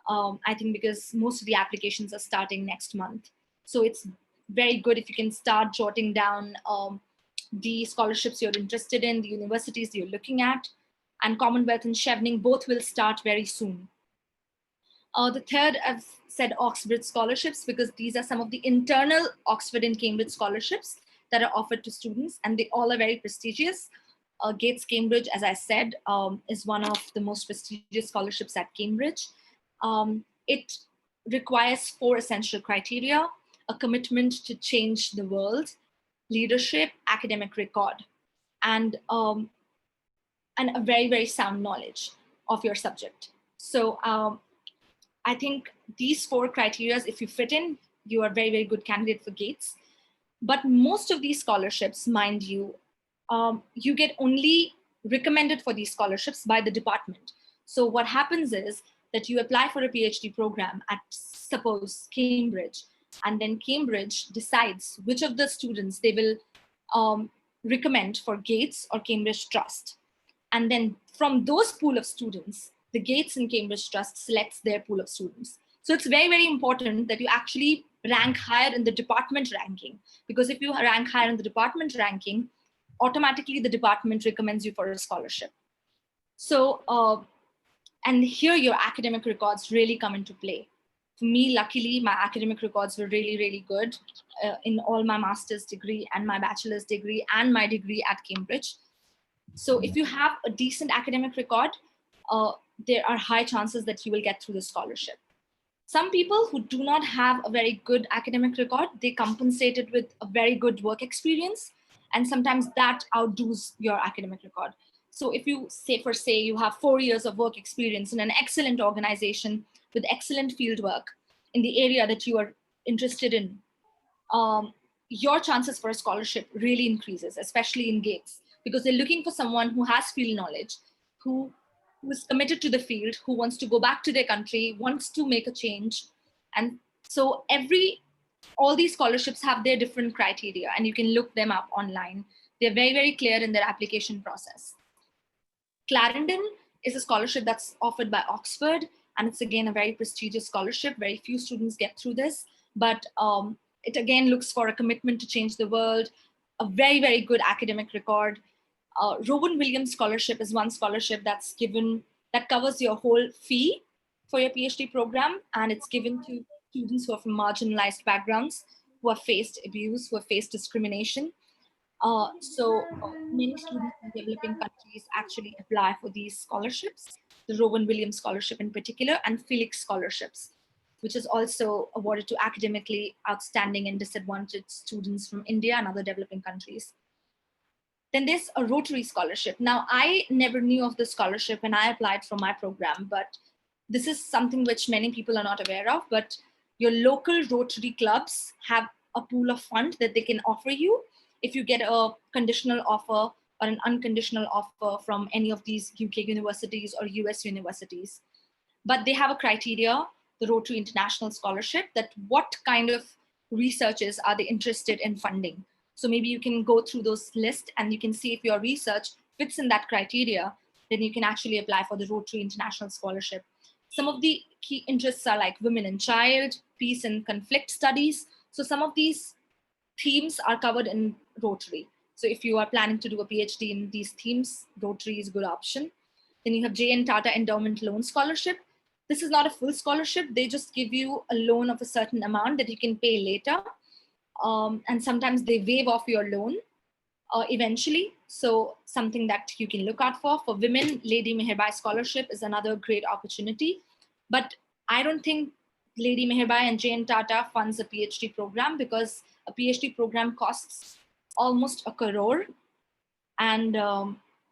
I think because most of the applications are starting next month. So it's very good if you can start jotting down the scholarships you're interested in, the universities you're looking at, and Commonwealth and Chevening both will start very soon. The third, I've said Oxford scholarships, because these are some of the internal Oxford and Cambridge scholarships that are offered to students, and they all are very prestigious. Gates Cambridge, as I said, is one of the most prestigious scholarships at Cambridge. It requires 4 essential criteria: a commitment to change the world, leadership, academic record, and a very, very sound knowledge of your subject. So I think these 4 criteria, if you fit in, you are a very, very good candidate for Gates. But most of these scholarships, mind you, you get only recommended for these scholarships by the department. So what happens is that you apply for a PhD program at, suppose, Cambridge, and then Cambridge decides which of the students they will recommend for Gates or Cambridge Trust. And then from those pool of students, the Gates and Cambridge Trust selects their pool of students. So it's very, very important that you actually rank higher in the department ranking, because if you rank higher in the department ranking, automatically the department recommends you for a scholarship. So, and here your academic records really come into play. For me, luckily, my academic records were really, really good in all my master's degree and my bachelor's degree and my degree at Cambridge. So if you have a decent academic record, there are high chances that you will get through the scholarship. Some people who do not have a very good academic record, they compensate it with a very good work experience. And sometimes that outdoes your academic record. So if you say you have 4 years of work experience in an excellent organization with excellent field work in the area that you are interested in, your chances for a scholarship really increases, especially in GATES, because they're looking for someone who has field knowledge, who is committed to the field, who wants to go back to their country, wants to make a change. And so all these scholarships have their different criteria, and you can look them up online. They're very, very clear in their application process. Clarendon is a scholarship that's offered by Oxford, and it's again a very prestigious scholarship. Very few students get through this, but it again looks for a commitment to change the world, a very, very good academic record. Rowan Williams Scholarship is one scholarship that's given, that covers your whole fee for your PhD program, and it's given to students who are from marginalized backgrounds, who have faced abuse, who have faced discrimination. Many students in developing countries actually apply for these scholarships, the Rowan Williams Scholarship in particular, and Felix Scholarships, which is also awarded to academically outstanding and disadvantaged students from India and other developing countries. Then there's a Rotary Scholarship. Now, I never knew of this scholarship when I applied for my program, but this is something which many people are not aware of, but your local Rotary clubs have a pool of fund that they can offer you if you get a conditional offer or an unconditional offer from any of these UK universities or US universities. But they have a criteria, the Rotary International Scholarship, that what kind of researches are they interested in funding. So maybe you can go through those lists and you can see if your research fits in that criteria, then you can actually apply for the Rotary International Scholarship. Some of the key interests are like women and child, peace and conflict studies. So some of these themes are covered in Rotary. So if you are planning to do a PhD in these themes, Rotary is a good option. Then you have J.N. Tata Endowment Loan Scholarship. This is not a full scholarship. They just give you a loan of a certain amount that you can pay later. And sometimes they waive off your loan eventually. So something that you can look out for. For women, Lady Meherbai Scholarship is another great opportunity. But I don't think Lady Meherbai and J.N. Tata funds a PhD program, because a PhD program costs almost 1 crore. And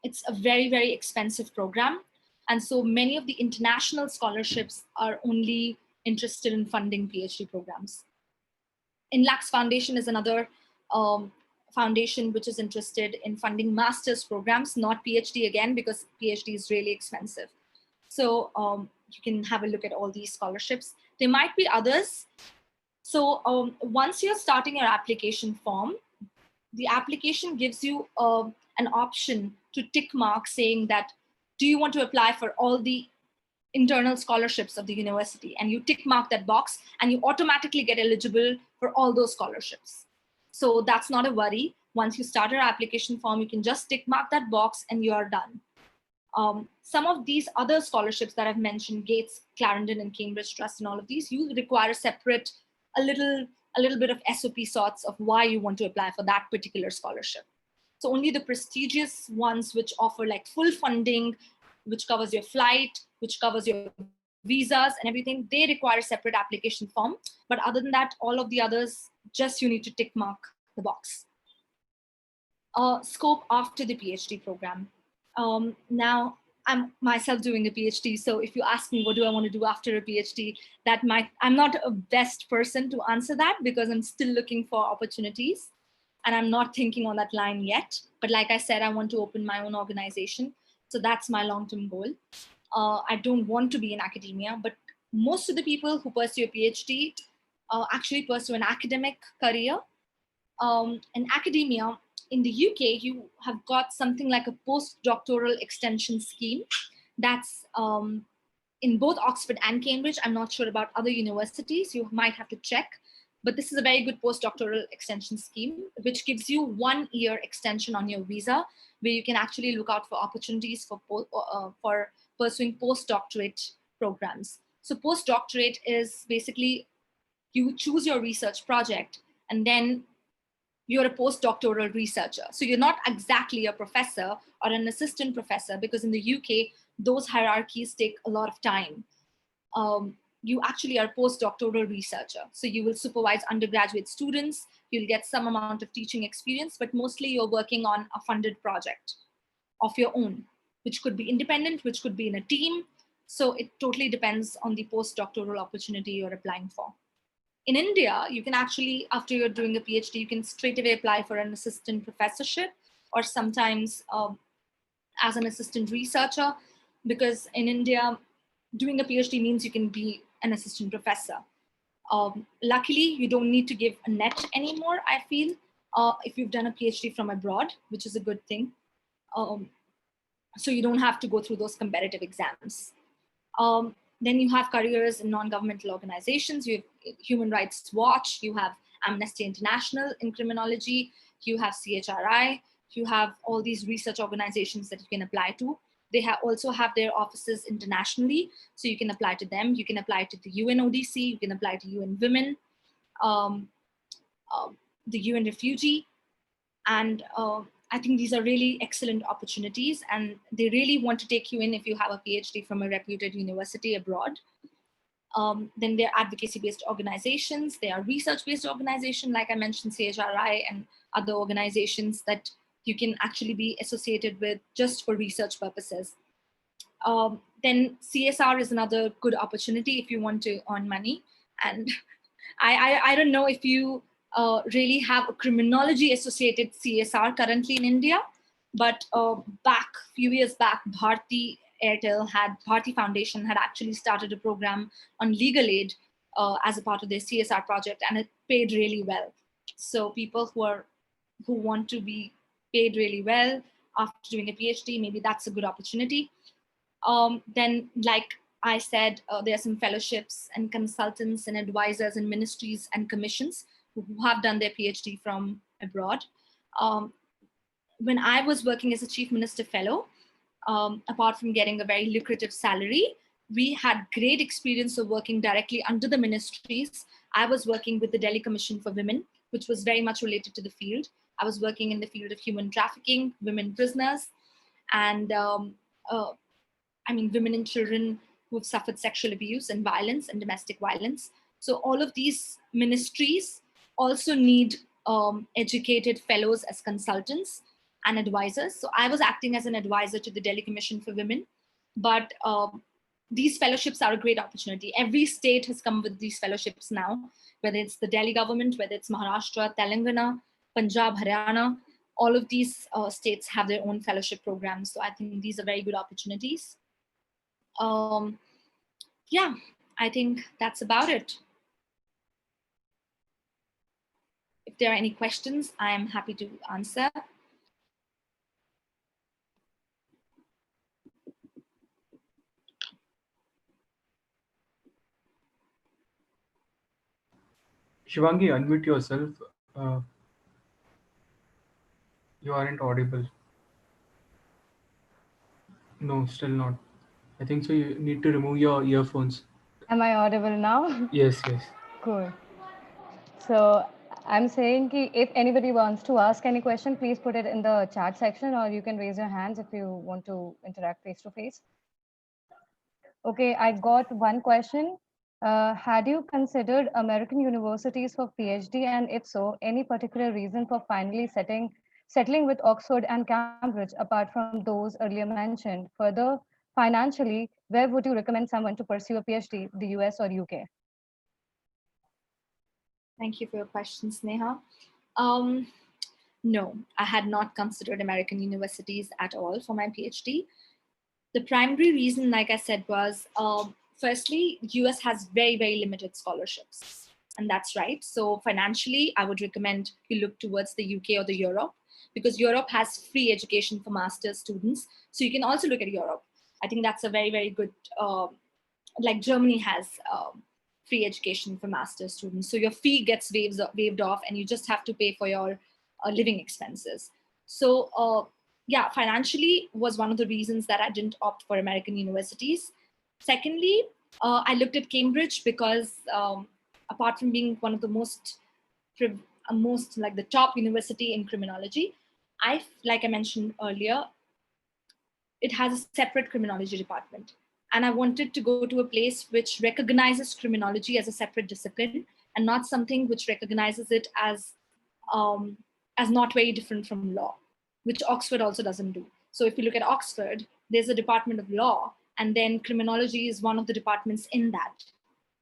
it's a very, very expensive program. And so many of the international scholarships are only interested in funding PhD programs. INLAX Foundation is another foundation which is interested in funding master's programs, not PhD again, because PhD is really expensive. So you can have a look at all these scholarships. There might be others. So once you're starting your application form, the application gives you an option to tick mark saying that, do you want to apply for all the internal scholarships of the university? And you tick mark that box and you automatically get eligible for all those scholarships. So that's not a worry. Once you start your application form, you can just tick mark that box and you are done. Some of these other scholarships that I've mentioned, Gates, Clarendon, and Cambridge Trust, and all of these, you require separate, a little bit of SOP sorts of why you want to apply for that particular scholarship. So only the prestigious ones which offer like full funding, which covers your flight, which covers your visas and everything, they require a separate application form. But other than that, all of the others, just you need to tick mark the box. Scope after the PhD program. Now, I'm myself doing a PhD, so if you ask me what do I want to do after a PhD, I'm not a best person to answer that, because I'm still looking for opportunities and I'm not thinking on that line yet. But like I said, I want to open my own organization. So that's my long-term goal. I don't want to be in academia, but most of the people who pursue a PhD actually pursue an academic career. In academia, in the UK, you have got something like a postdoctoral extension scheme that's in both Oxford and Cambridge. I'm not sure about other universities. You might have to check. But this is a very good postdoctoral extension scheme, which gives you 1 year extension on your visa, where you can actually look out for opportunities for pursuing postdoctorate programs. So postdoctorate is basically you choose your research project and then you're a postdoctoral researcher. So you're not exactly a professor or an assistant professor, because in the UK, those hierarchies take a lot of time. you actually are a postdoctoral researcher. So you will supervise undergraduate students, you'll get some amount of teaching experience, but mostly you're working on a funded project of your own, which could be independent, which could be in a team. So it totally depends on the postdoctoral opportunity you're applying for. In India, you can actually, after you're doing a PhD, you can straight away apply for an assistant professorship, or sometimes as an assistant researcher, because in India, doing a PhD means you can be an assistant professor. Luckily, you don't need to give a net anymore, I feel, if you've done a PhD from abroad, which is a good thing. So you don't have to go through those competitive exams. Then you have careers in non-governmental organizations. You have Human Rights Watch, you have Amnesty International in criminology, you have CHRI, you have all these research organizations that you can apply to. They also have their offices internationally, so you can apply to them. You can apply to the UNODC, you can apply to UN Women, the UN Refugee, and I think these are really excellent opportunities, and they really want to take you in if you have a PhD from a reputed university abroad. Then there are advocacy-based organizations, there are research-based organizations, like I mentioned, CHRI and other organizations that you can actually be associated with just for research purposes. Then CSR is another good opportunity if you want to earn money. And I don't know if you really have a criminology associated CSR currently in India, but back a few years back, Bharti Foundation had actually started a program on legal aid as a part of their CSR project, and it paid really well. So people who want to be paid really well after doing a PhD, maybe that's a good opportunity. Then, like I said, there are some fellowships and consultants and advisors and ministries and commissions who have done their PhD from abroad. When I was working as a Chief Minister Fellow, apart from getting a very lucrative salary, we had great experience of working directly under the ministries. I was working with the Delhi Commission for Women, which was very much related to the field. I was working in the field of human trafficking, women prisoners, and women and children who have suffered sexual abuse and violence and domestic violence. So all of these ministries also need educated fellows as consultants and advisors. So I was acting as an advisor to the Delhi Commission for Women, but these fellowships are a great opportunity. Every state has come with these fellowships now, whether it's the Delhi government, whether it's Maharashtra, Telangana, Punjab, Haryana, all of these states have their own fellowship programs. So I think these are very good opportunities. Yeah, I think that's about it. If there are any questions, I am happy to answer. Shivangi, unmute yourself. You aren't audible. No, still not. I think so. You need to remove your earphones. Am I audible now? Yes, yes. Cool. So I'm saying ki if anybody wants to ask any question, please put it in the chat section, or you can raise your hands if you want to interact face to face. Okay, I got one question. Had you considered American universities for PhD, and if so, any particular reason for finally settling with Oxford and Cambridge apart from those earlier mentioned? Further, financially, where would you recommend someone to pursue a PhD, the US or UK? Thank you for your question, Sneha. No, I had not considered American universities at all for my PhD. The primary reason, like I said, was firstly, US has very, very limited scholarships. And that's right. So financially, I would recommend you look towards the UK or the Europe, because Europe has free education for master's students. So you can also look at Europe. I think that's a very, very good, like Germany has free education for master's students. So your fee gets waived off, and you just have to pay for your living expenses. So yeah, financially was one of the reasons that I didn't opt for American universities. Secondly, I looked at Cambridge because apart from being one of the most like the top university in criminology, like I mentioned earlier, it has a separate criminology department. And I wanted to go to a place which recognizes criminology as a separate discipline and not something which recognizes it um, as not very different from law, which Oxford also doesn't do. So if you look at Oxford, there's a department of law, and then criminology is one of the departments in that.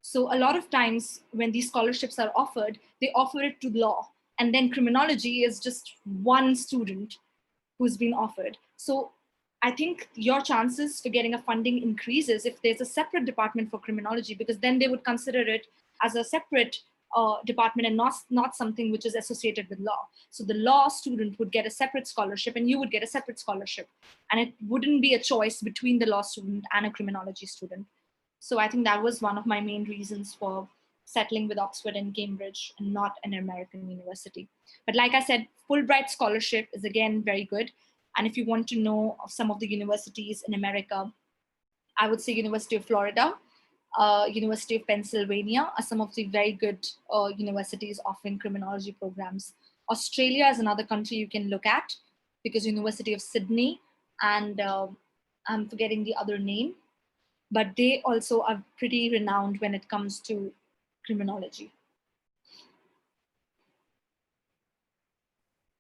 So a lot of times when these scholarships are offered, they offer it to law, and then criminology is just one student who's been offered. So I think your chances for getting a funding increases if there's a separate department for criminology, because then they would consider it as a separate department and not something which is associated with law. So the law student would get a separate scholarship and you would get a separate scholarship. And it wouldn't be a choice between the law student and a criminology student. So I think that was one of my main reasons for settling with Oxford and Cambridge and not an American university. But like I said, Fulbright scholarship is again very good. And if you want to know of some of the universities in America, I would say University of Florida, University of Pennsylvania are some of the very good universities offering criminology programs. Australia is another country you can look at, because University of Sydney and I'm forgetting the other name, but they also are pretty renowned when it comes to criminology.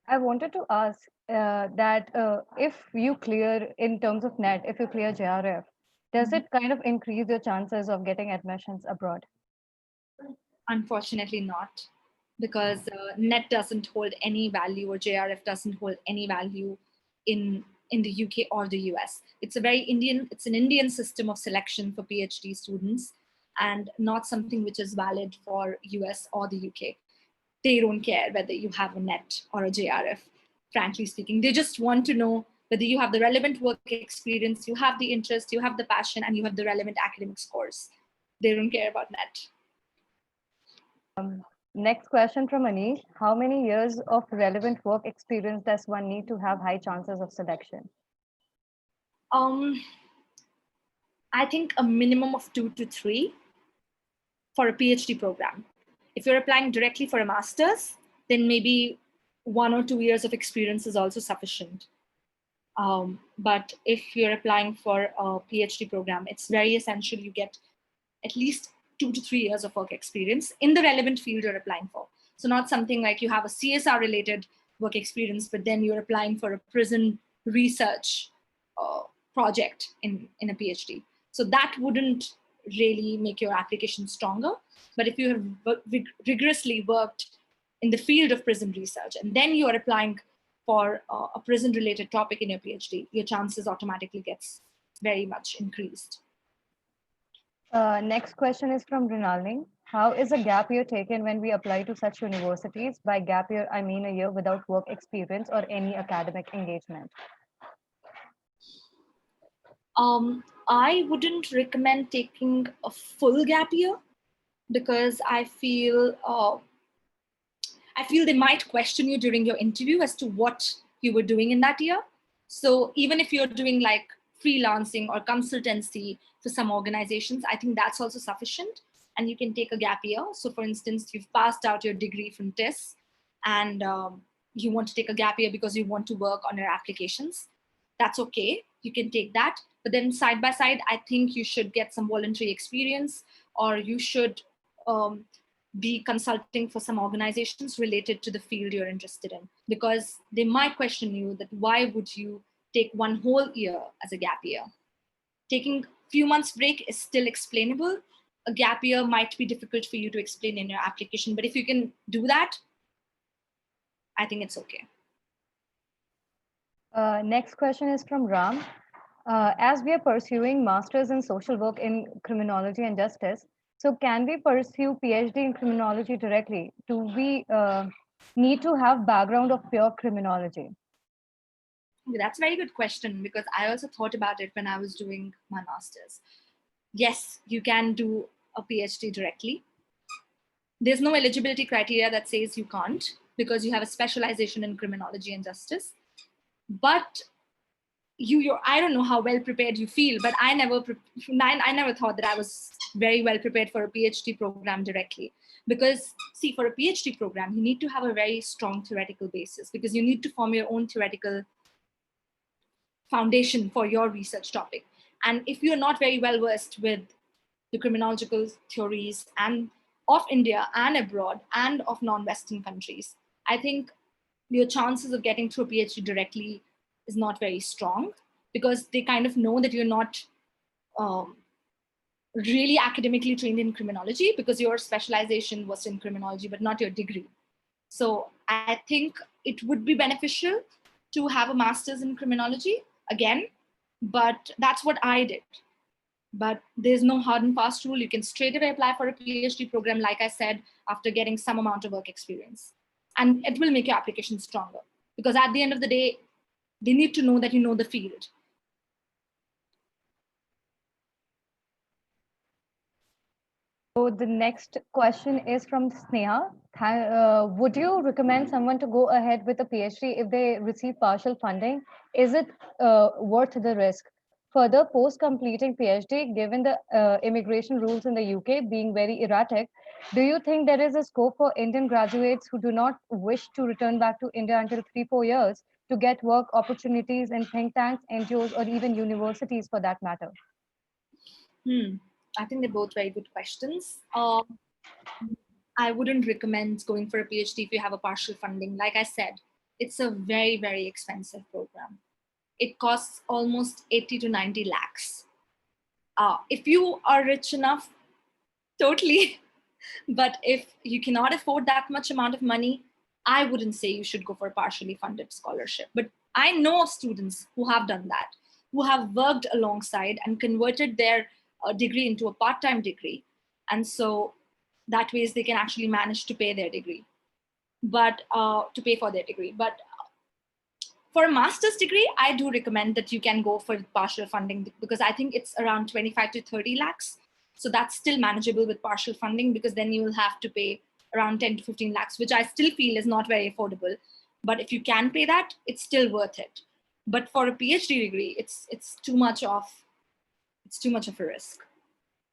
I wanted to ask that if you clear in terms of NET, if you clear JRF, does it kind of increase your chances of getting admissions abroad? Unfortunately not, because NET doesn't hold any value or JRF doesn't hold any value in the UK or the US. It's an Indian system of selection for PhD students and not something which is valid for US or the UK. They don't care whether you have a NET or a JRF, frankly speaking. They just want to know whether you have the relevant work experience, you have the interest, you have the passion, and you have the relevant academic scores. They don't care about NET. Next question from Anish. How many years of relevant work experience does one need to have high chances of selection? I think a minimum of 2 to 3 for a PhD program. If you're applying directly for a master's, then maybe 1 or 2 years of experience is also sufficient. But if you're applying for a PhD program, it's very essential you get at least 2 to 3 years of work experience in the relevant field you're applying for. So not something like you have a CSR related work experience, but then you're applying for a prison research project in a PhD. So that wouldn't really make your application stronger. But if you have rigorously worked in the field of prison research and then you are applying for a prison related topic in your PhD, your chances automatically gets very much increased. Next question is from Rinalning. How is a gap year taken when we apply to such universities? By gap year, I mean a year without work experience or any academic engagement. I wouldn't recommend taking a full gap year because I feel they might question you during your interview as to what you were doing in that year. So even if you're doing like freelancing or consultancy for some organizations, I think that's also sufficient. And you can take a gap year. So for instance, you've passed out your degree from TIS and you want to take a gap year because you want to work on your applications. That's okay. You can take that. But then side by side, I think you should get some voluntary experience, or you should be consulting for some organizations related to the field you're interested in, because they might question you that why would you take one whole year as a gap year? Taking a few months break is still explainable. A gap year might be difficult for you to explain in your application, but if you can do that, I think it's okay. Next question is from Ram. As we are pursuing masters in social work in criminology and justice, so can we pursue PhD in criminology directly? Do we need to have background of pure criminology? That's a very good question, because I also thought about it when I was doing my master's. Yes, you can do a PhD directly. There's no eligibility criteria that says you can't, because you have a specialization in criminology and justice. But I don't know how well prepared you feel, but I never thought that I was very well prepared for a PhD program directly. Because see, for a PhD program, you need to have a very strong theoretical basis, because you need to form your own theoretical foundation for your research topic. And if you're not very well versed with the criminological theories and of India and abroad and of non-Western countries, I think your chances of getting through a PhD directly is not very strong, because they kind of know that you're not um, really academically trained in criminology, because your specialization was in criminology, but not your degree. So I think it would be beneficial to have a master's in criminology again, but that's what I did. But there's no hard and fast rule. You can straight away apply for a PhD program, like I said, after getting some amount of work experience. And it will make your application stronger, because at the end of the day, they need to know that you know the field. So the next question is from Sneha. Would you recommend someone to go ahead with a PhD if they receive partial funding? Is it worth the risk? Further, post completing PhD, given the immigration rules in the UK being very erratic, do you think there is a scope for Indian graduates who do not wish to return back to India until 3-4 years to get work opportunities in think tanks, NGOs, or even universities for that matter? I think they're both very good questions. I wouldn't recommend going for a PhD if you have a partial funding. Like I said, it's a very, very expensive program. It costs almost 80 to 90 lakhs. If you are rich enough, totally. But if you cannot afford that much amount of money, I wouldn't say you should go for a partially funded scholarship. But I know of students who have done that, who have worked alongside and converted their degree into a part-time degree. And so that ways they can actually manage to pay their degree, but to pay for their degree. But for a master's degree, I do recommend that you can go for partial funding, because I think it's around 25 to 30 lakhs. So that's still manageable with partial funding, because then you will have to pay around 10 to 15 lakhs, which I still feel is not very affordable. But if you can pay that, it's still worth it. But for a PhD degree, it's too much of a risk.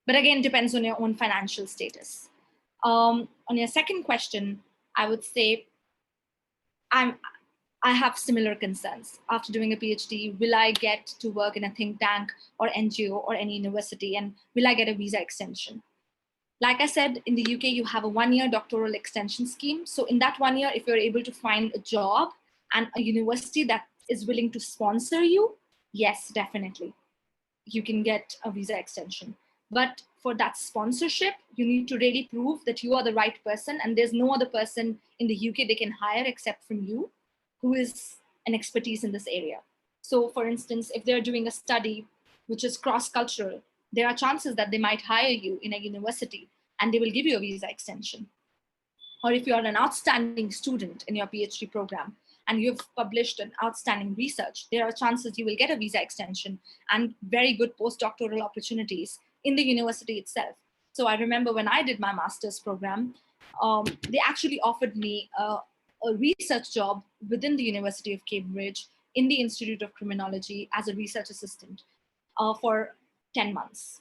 But again, depends on your own financial status. On your second question, I would say I have similar concerns. After doing a PhD, will I get to work in a think tank or NGO or any university? And will I get a visa extension? Like I said, in the UK, you have a 1-year doctoral extension scheme. So in that 1 year, if you're able to find a job and a university that is willing to sponsor you, yes, definitely, you can get a visa extension. But for that sponsorship, you need to really prove that you are the right person, and there's no other person in the UK they can hire except from you, who is an expertise in this area. So for instance, if they're doing a study which is cross-cultural, there are chances that they might hire you in a university and they will give you a visa extension. Or if you're an outstanding student in your PhD program and you've published an outstanding research, there are chances you will get a visa extension and very good postdoctoral opportunities in the university itself. So I remember when I did my master's program, they actually offered me a research job within the University of Cambridge in the Institute of Criminology as a research assistant for 10 months.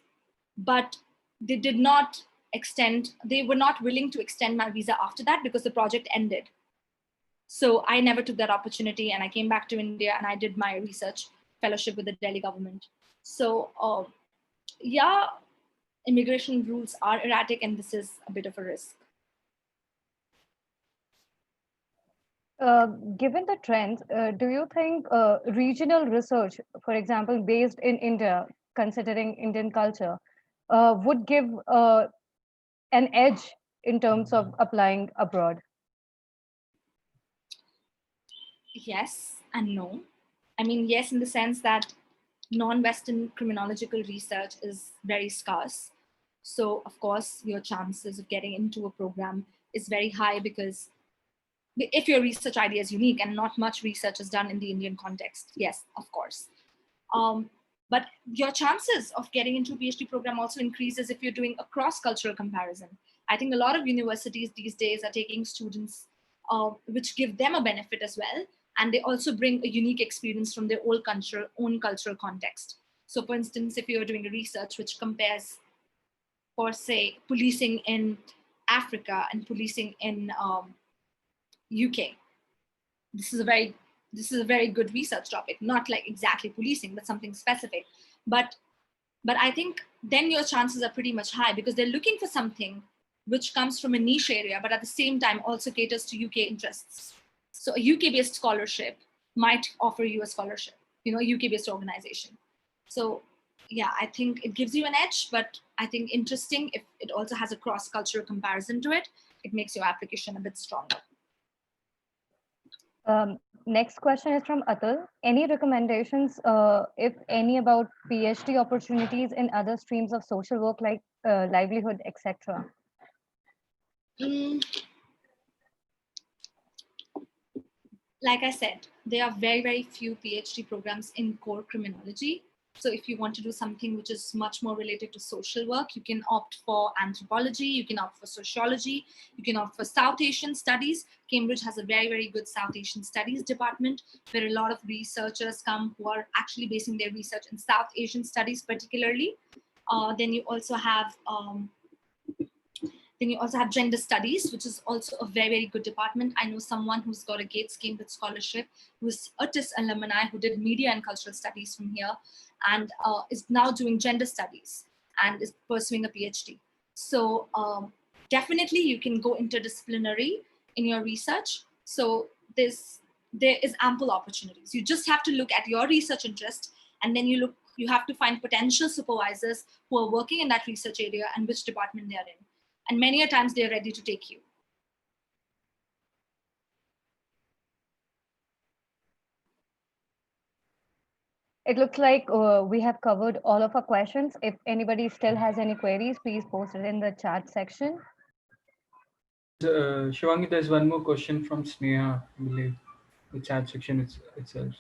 But they did not they were not willing to extend my visa after that because the project ended. So I never took that opportunity, and I came back to India and I did my research fellowship with the Delhi government. So yeah, immigration rules are erratic, and this is a bit of a risk. Given the trends, do you think regional research, for example, based in India, considering Indian culture, would give an edge in terms of applying abroad? Yes and no. I mean, yes, in the sense that non-Western criminological research is very scarce. So of course, your chances of getting into a program is very high, because if your research idea is unique and not much research is done in the Indian context, yes, of course. But your chances of getting into a PhD program also increases if you're doing a cross-cultural comparison. I think a lot of universities these days are taking students which give them a benefit as well. And they also bring a unique experience from their own cultural context. So for instance, if you're doing a research which compares, for say, policing in Africa and policing in UK, this is a very good research topic, not like exactly policing, but something specific. But But I think then your chances are pretty much high because they're looking for something which comes from a niche area, but at the same time also caters to UK interests. So a UK-based scholarship might offer you a scholarship, a UK-based organization. So yeah, I think it gives you an edge, but I think interesting if it also has a cross-cultural comparison to it, it makes your application a bit stronger. Next question is from Atul. Any recommendations, if any, about PhD opportunities in other streams of social work like livelihood, etc.? Like I said, there are very, very few PhD programs in core criminology. So if you want to do something which is much more related to social work, you can opt for anthropology, you can opt for sociology, you can opt for South Asian studies. Cambridge has a very, very good South Asian studies department where a lot of researchers come who are actually basing their research in South Asian studies particularly. Then you also have gender studies, which is also a very, very good department. I know someone who's got a Gates Cambridge scholarship, who's a TIS alumni, who did media and cultural studies from here, and is now doing gender studies and is pursuing a PhD. So definitely you can go interdisciplinary in your research. So there is ample opportunities. You just have to look at your research interest, and then you have to find potential supervisors who are working in that research area and which department they are in. And many a times they're ready to take you. It looks like we have covered all of our questions. If anybody still has any queries, please post it in the chat section. Shivangi, there's one more question from Sneha, I believe, the chat section itself.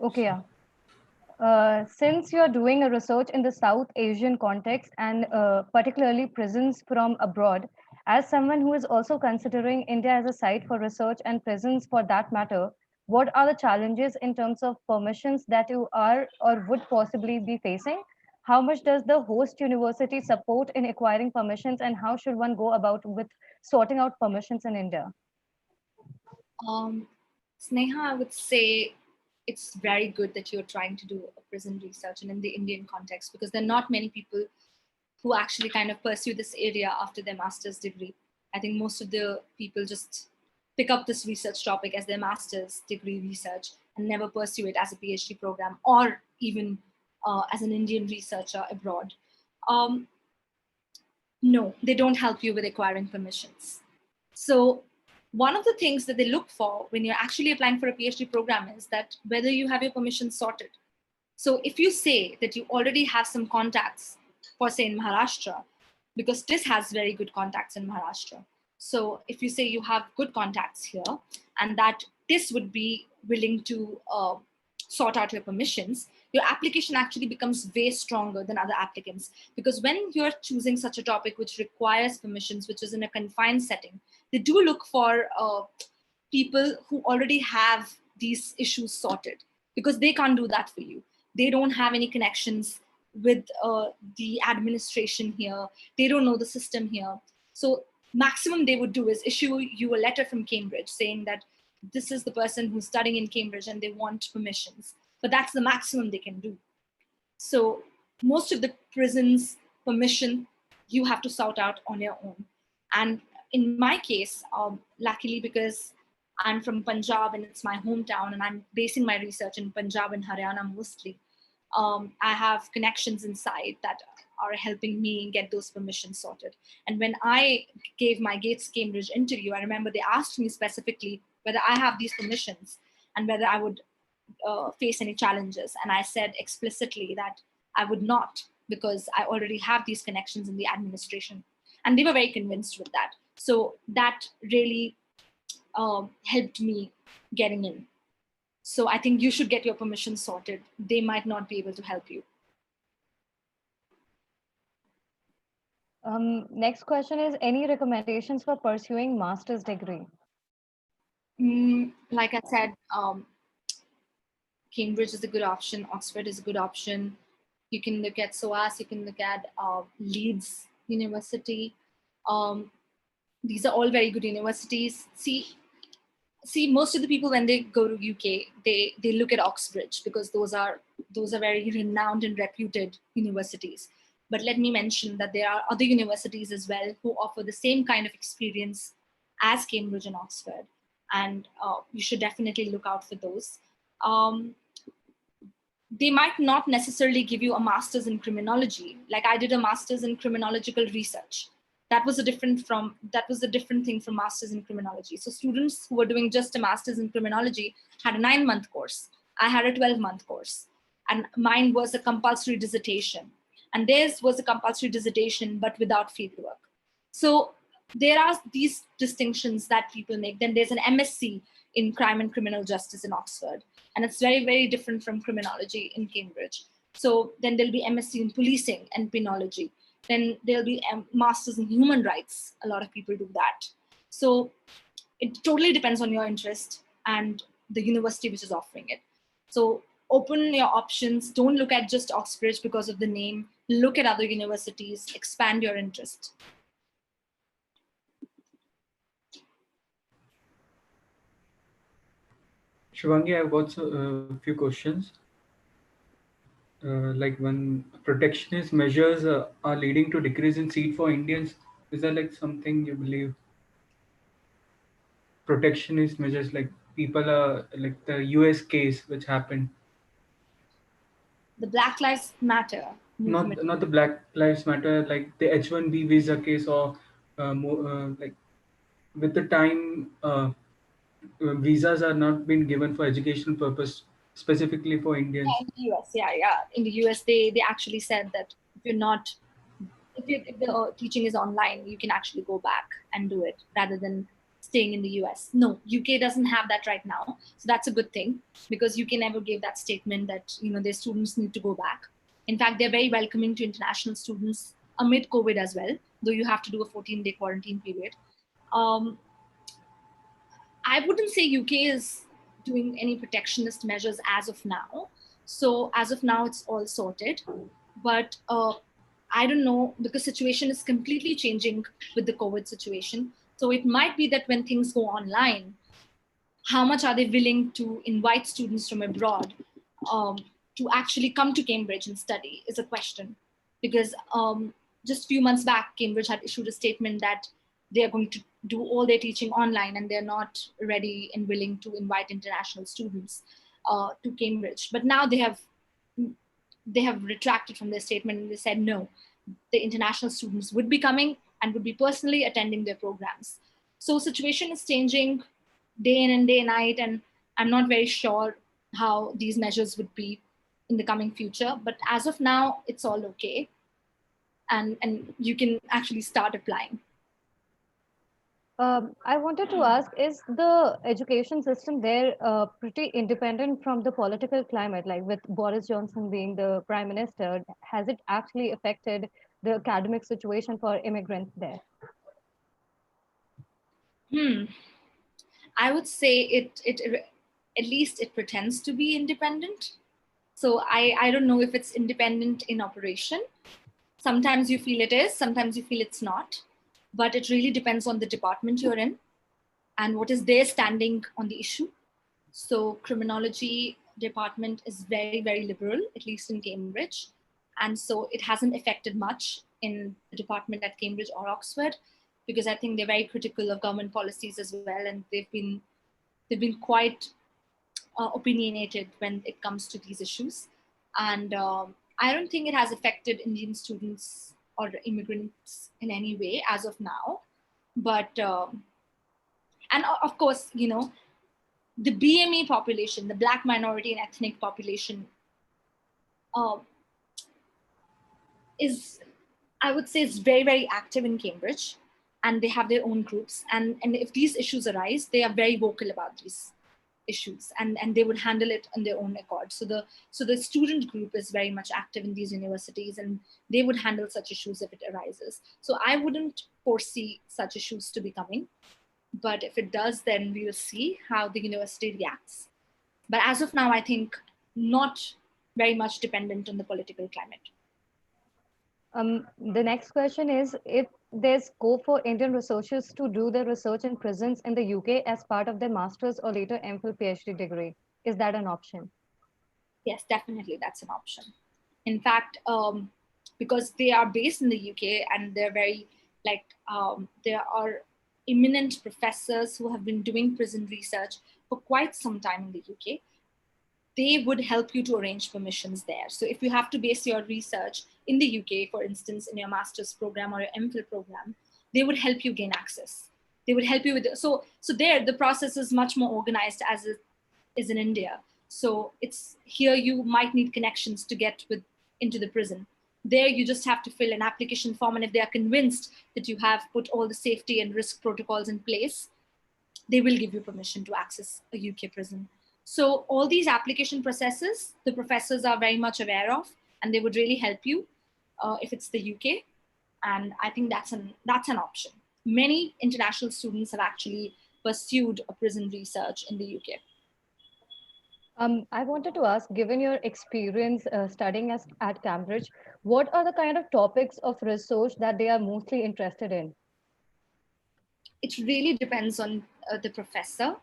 Okay, yeah. Since you're doing a research in the South Asian context and particularly prisons from abroad, as someone who is also considering India as a site for research and prisons for that matter, what are the challenges in terms of permissions that you are or would possibly be facing? How much does the host university support in acquiring permissions, and how should one go about with sorting out permissions in India? Sneha, I would say it's very good that you're trying to do a prison research and in the Indian context, because there are not many people who actually kind of pursue this area after their master's degree. I think most of the people just pick up this research topic as their master's degree research and never pursue it as a PhD program or even as an Indian researcher abroad. No, they don't help you with acquiring permissions. So one of the things that they look for when you're actually applying for a PhD program is that whether you have your permissions sorted. So if you say that you already have some contacts for, say, in Maharashtra, because TIS has very good contacts in Maharashtra. So if you say you have good contacts here and that TIS would be willing to sort out your permissions, your application actually becomes way stronger than other applicants. Because when you're choosing such a topic which requires permissions, which is in a confined setting, they do look for people who already have these issues sorted, because they can't do that for you. They don't have any connections with the administration here. They don't know the system here. So maximum they would do is issue you a letter from Cambridge saying that this is the person who's studying in Cambridge and they want permissions. But that's the maximum they can do. So most of the prisons permission you have to sort out on your own. And in my case, luckily, because I'm from Punjab and it's my hometown and I'm basing my research in Punjab and Haryana mostly, I have connections inside that are helping me get those permissions sorted. And when I gave my Gates Cambridge interview, I remember they asked me specifically whether I have these permissions and whether I would face any challenges. And I said explicitly that I would not, because I already have these connections in the administration. And they were very convinced with that. So that really helped me getting in. So I think you should get your permissions sorted. They might not be able to help you. Next question is, any recommendations for pursuing master's degree? Like I said, Cambridge is a good option. Oxford is a good option. You can look at SOAS. You can look at Leeds University. These are all very good universities. See, see, most of the people when they go to UK, they look at Oxbridge because those are very renowned and reputed universities. But let me mention that there are other universities as well who offer the same kind of experience as Cambridge and Oxford, and you should definitely look out for those. They might not necessarily give you a master's in criminology. Like I did a master's in criminological research. That was a different thing from master's in criminology. So students who were doing just a master's in criminology had a 9-month course. I had a 12-month course, and mine was a compulsory dissertation, and theirs was a compulsory dissertation but without fieldwork. So there are these distinctions that people make. Then there's an MSc in crime and criminal justice in Oxford, and it's very, very different from criminology in Cambridge. So then there'll be MSc in policing and penology. Then there'll be masters in human rights. A lot of people do that. So it totally depends on your interest and the university which is offering it. So open your options. Don't look at just Oxbridge because of the name. Look at other universities, expand your interest. Shivangi, I've got a few questions. Like when protectionist measures are leading to decrease in seat for Indians, is that like something you believe? Protectionist measures, like people are like the US case which happened. The Black Lives Matter movement. Not the Black Lives Matter, like the H-1B visa case, or like with the time visas are not been given for educational purpose specifically for Indians. In the US, yeah. In the US, they actually said that if you're not, if the teaching is online, you can actually go back and do it rather than staying in the US. No, UK doesn't have that right now, so that's a good thing because UK never gave that statement that their students need to go back. In fact, they're very welcoming to international students amid COVID as well, though you have to do a 14-day quarantine period. I wouldn't say UK is doing any protectionist measures as of now. So as of now, it's all sorted. But I don't know, because situation is completely changing with the COVID situation. So it might be that when things go online, how much are they willing to invite students from abroad to actually come to Cambridge and study is a question. Because just a few months back, Cambridge had issued a statement that they are going to do all their teaching online and they're not ready and willing to invite international students to Cambridge. But now they have retracted from their statement and they said no, the international students would be coming and would be personally attending their programs. So situation is changing day in and day night, and I'm not very sure how these measures would be in the coming future. But as of now, it's all okay, and you can actually start applying. I wanted to ask, is the education system there pretty independent from the political climate? Like with Boris Johnson being the prime minister, has it actually affected the academic situation for immigrants there? I would say it at least it pretends to be independent. So I don't know if it's independent in operation. Sometimes you feel it is, sometimes you feel it's not. But it really depends on the department you're in and what is their standing on the issue. So criminology department is very, very liberal, at least in Cambridge. And so it hasn't affected much in the department at Cambridge or Oxford, because I think they're very critical of government policies as well. And they've been quite opinionated when it comes to these issues. And I don't think it has affected Indian students or immigrants in any way as of now. But, and of course, the BME population, the Black minority and ethnic population, is, I would say, is very, very active in Cambridge, and they have their own groups. And if these issues arise, they are very vocal about these issues, and they would handle it on their own accord. So the student group is very much active in these universities, and they would handle such issues if it arises. So I wouldn't foresee such issues to be coming. But if it does, then we'll see how the university reacts. But as of now, I think not very much dependent on the political climate. The next question is, if there's scope for Indian researchers to do their research in prisons in the UK as part of their master's or later MPhil PhD degree. Is that an option? Yes, definitely, that's an option. In fact, because they are based in the UK and they're very like there are eminent professors who have been doing prison research for quite some time in the UK. They would help you to arrange permissions there. So if you have to base your research in the UK, for instance, in your master's program or your MPhil program, they would help you gain access. They would help you with so there the process is much more organized as it is in India. So it's here you might need connections to get with into the prison. There you just have to fill an application form, and if they are convinced that you have put all the safety and risk protocols in place, they will give you permission to access a UK prison. So all these application processes, the professors are very much aware of, and they would really help you if it's the UK. And I think that's an option. Many international students have actually pursued a prison research in the UK. I wanted to ask, given your experience studying at Cambridge, what are the kind of topics of research that they are mostly interested in? It really depends on the professor,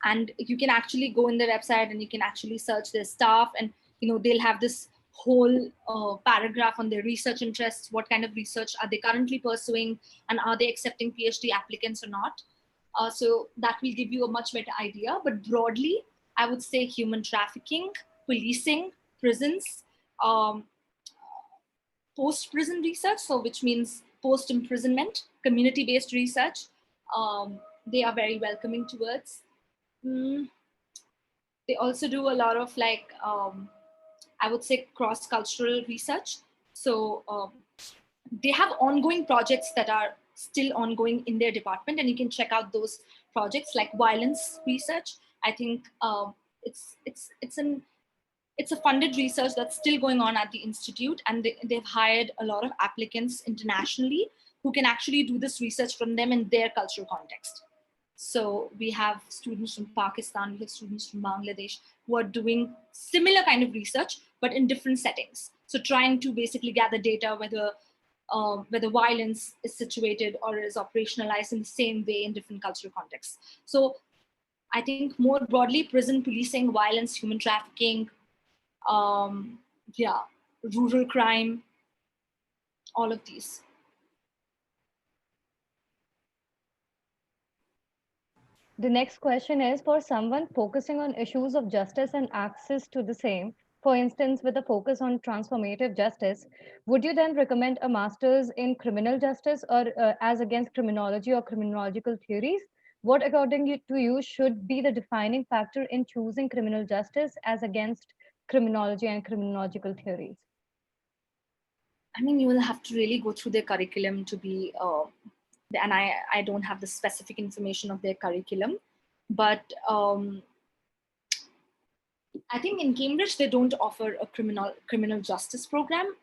and you can actually go in their website and you can actually search their staff, and they'll have this whole paragraph on their research interests. What kind of research are they currently pursuing, and are they accepting PhD applicants or not? So that will give you a much better idea. But broadly, I would say human trafficking, policing, prisons, um, post-prison research, so which means post-imprisonment, community-based research. They are very welcoming towards. Mm, they also do a lot of I would say cross-cultural research. So they have ongoing projects that are still ongoing in their department, and you can check out those projects like violence research. I think it's a funded research that's still going on at the institute, and they've hired a lot of applicants internationally who can actually do this research from them in their cultural context. So we have students from Pakistan, we have students from Bangladesh who are doing similar kind of research, but in different settings. So trying to basically gather data whether violence is situated or is operationalized in the same way in different cultural contexts. So I think more broadly, prison policing, violence, human trafficking, um, yeah, rural crime, all of these. The next question is for someone focusing on issues of justice and access to the same, for instance, with a focus on transformative justice, would you then recommend a master's in criminal justice or as against criminology or criminological theories? What, according to you, should be the defining factor in choosing criminal justice as against criminology and criminological theories? I mean, you will have to really go through their curriculum to be, and I don't have the specific information of their curriculum, but I think in Cambridge, they don't offer a criminal justice program.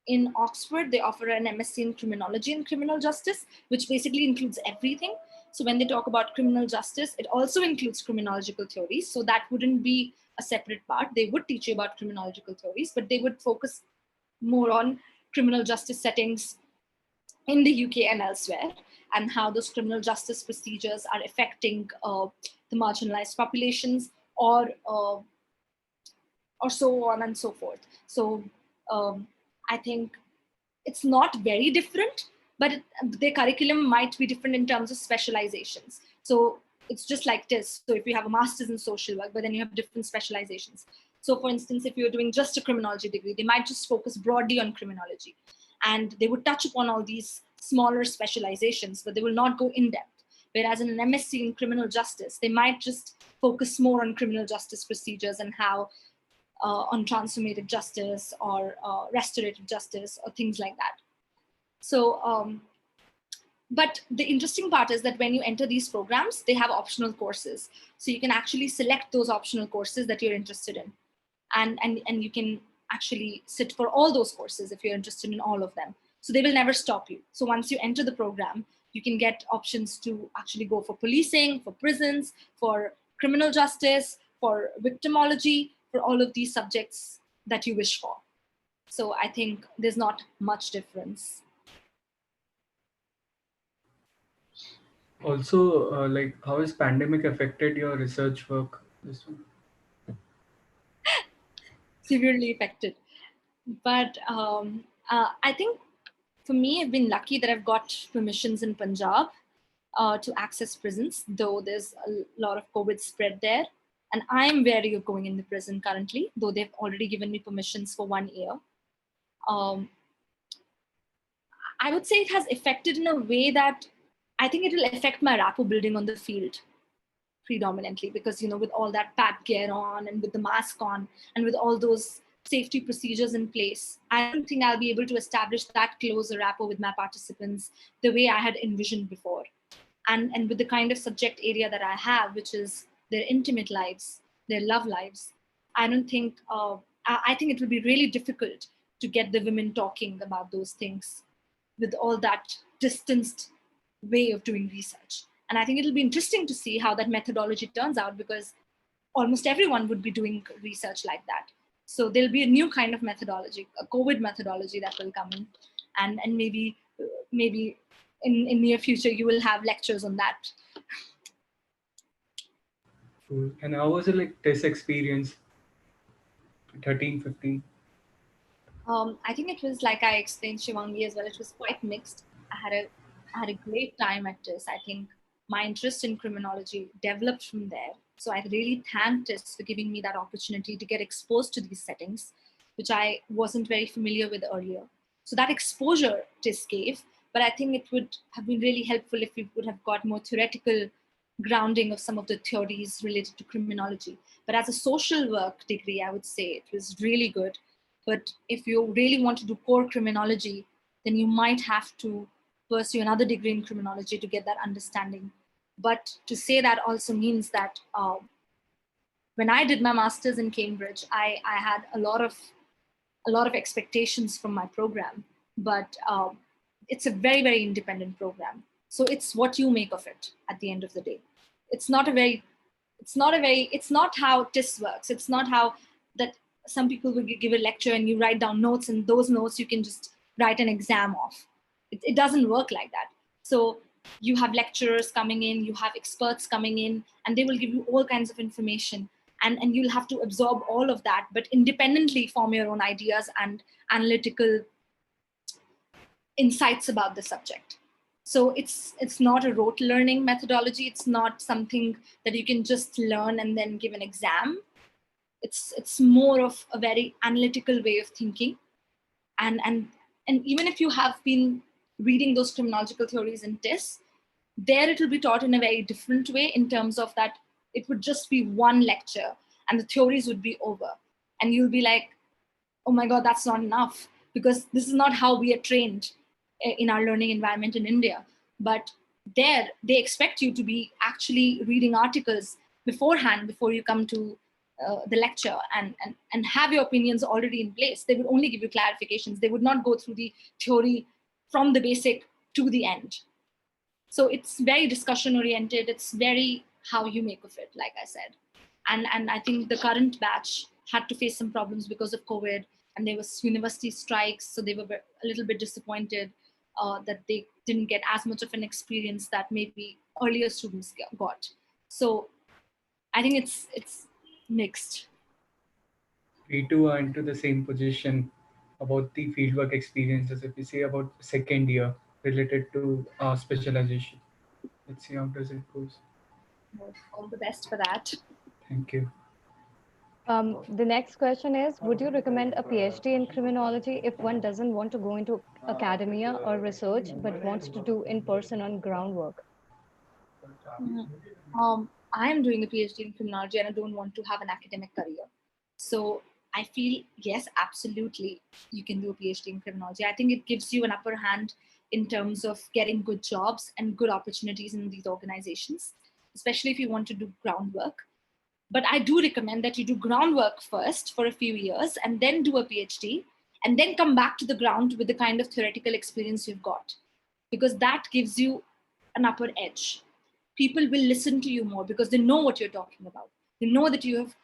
In Oxford, they offer an MSc in criminology and criminal justice, which basically includes everything. So when they talk about criminal justice, it also includes criminological theories. So that wouldn't be a separate part. They would teach you about criminological theories, but they would focus more on criminal justice settings in the UK and elsewhere, and how those criminal justice procedures are affecting the marginalized populations, or so on and so forth. So I think it's not very different, but their curriculum might be different in terms of specializations. So it's just like this. So if you have a master's in social work, but then you have different specializations. So for instance, if you're doing just a criminology degree, they might just focus broadly on criminology, and they would touch upon all these smaller specializations, but they will not go in depth. Whereas in an MSc in criminal justice, they might just focus more on criminal justice procedures and how on transformative justice or restorative justice or things like that. So, but the interesting part is that when you enter these programs, they have optional courses. So you can actually select those optional courses that you're interested in. And you can actually sit for all those courses if you're interested in all of them. So they will never stop you. So once you enter the program, you can get options to actually go for policing, for prisons, for criminal justice, for victimology, for all of these subjects that you wish for. So I think there's not much difference. Also, like, how has pandemic affected your research work? This one. Severely affected. But I think for me, I've been lucky that I've got permissions in Punjab to access prisons, though there's a lot of COVID spread there. And I am wary of going in the prison currently, though they've already given me permissions for 1 year. Um, I would say it has affected in a way that I think it will affect my rapport building on the field predominantly, because with all that pat gear on and with the mask on and with all those safety procedures in place, I don't think I'll be able to establish that close a rapport with my participants the way I had envisioned before. And with the kind of subject area that I have, which is their intimate lives, their love lives, I don't think I think it will be really difficult to get the women talking about those things with all that distanced way of doing research. And I think it'll be interesting to see how that methodology turns out, because almost everyone would be doing research like that. So there'll be a new kind of methodology, a COVID methodology that will come in, and maybe in near future you will have lectures on that. Cool. And how was it like test experience? 13, 15. I think it was like I explained Shivangi as well. It was quite mixed. I had a great time at this. I think my interest in criminology developed from there. So I really thank TIS for giving me that opportunity to get exposed to these settings, which I wasn't very familiar with earlier. So that exposure TIS gave, but I think it would have been really helpful if we would have got more theoretical grounding of some of the theories related to criminology. But as a social work degree, I would say it was really good. But if you really want to do core criminology, then you might have to pursue another degree in criminology to get that understanding. But to say that also means that when I did my master's in Cambridge, I had a lot of expectations from my program, but it's a very, very independent program. So it's what you make of it at the end of the day. It's not a very, it's not how TIS works. It's not how that some people will give a lecture and you write down notes, and those notes you can just write an exam off. It doesn't work like that. So you have lecturers coming in, you have experts coming in, and they will give you all kinds of information. And you'll have to absorb all of that, but independently form your own ideas and analytical insights about the subject. So it's not a rote learning methodology. It's not something that you can just learn and then give an exam. It's more of a very analytical way of thinking. And even if you have been reading those criminological theories in TIS, there it will be taught in a very different way, in terms of that it would just be one lecture and the theories would be over. And you'll be like, oh my God, that's not enough, because this is not how we are trained in our learning environment in India. But there, they expect you to be actually reading articles beforehand before you come to the lecture, and have your opinions already in place. They would only give you clarifications. They would not go through the theory from the basic to the end. So it's very discussion oriented. It's very how you make of it, like I said. And I think the current batch had to face some problems because of COVID, and there was university strikes. So they were a little bit disappointed that they didn't get as much of an experience that maybe earlier students got. So I think it's mixed. We too are into the same position about the fieldwork experiences. If we say about second year related to our specialization, let's see how does it goes. All the best for that. Thank you. The next question is, would you recommend a PhD in criminology if one doesn't want to go into academia or research, but wants to do in-person on groundwork? I am doing a PhD in criminology and I don't want to have an academic career. So I feel, yes, absolutely, you can do a PhD in criminology. I think it gives you an upper hand in terms of getting good jobs and good opportunities in these organizations, especially if you want to do groundwork. But I do recommend that you do groundwork first for a few years and then do a PhD, and then come back to the ground with the kind of theoretical experience you've got, because that gives you an upper edge. People will listen to you more because they know what you're talking about. They know that you have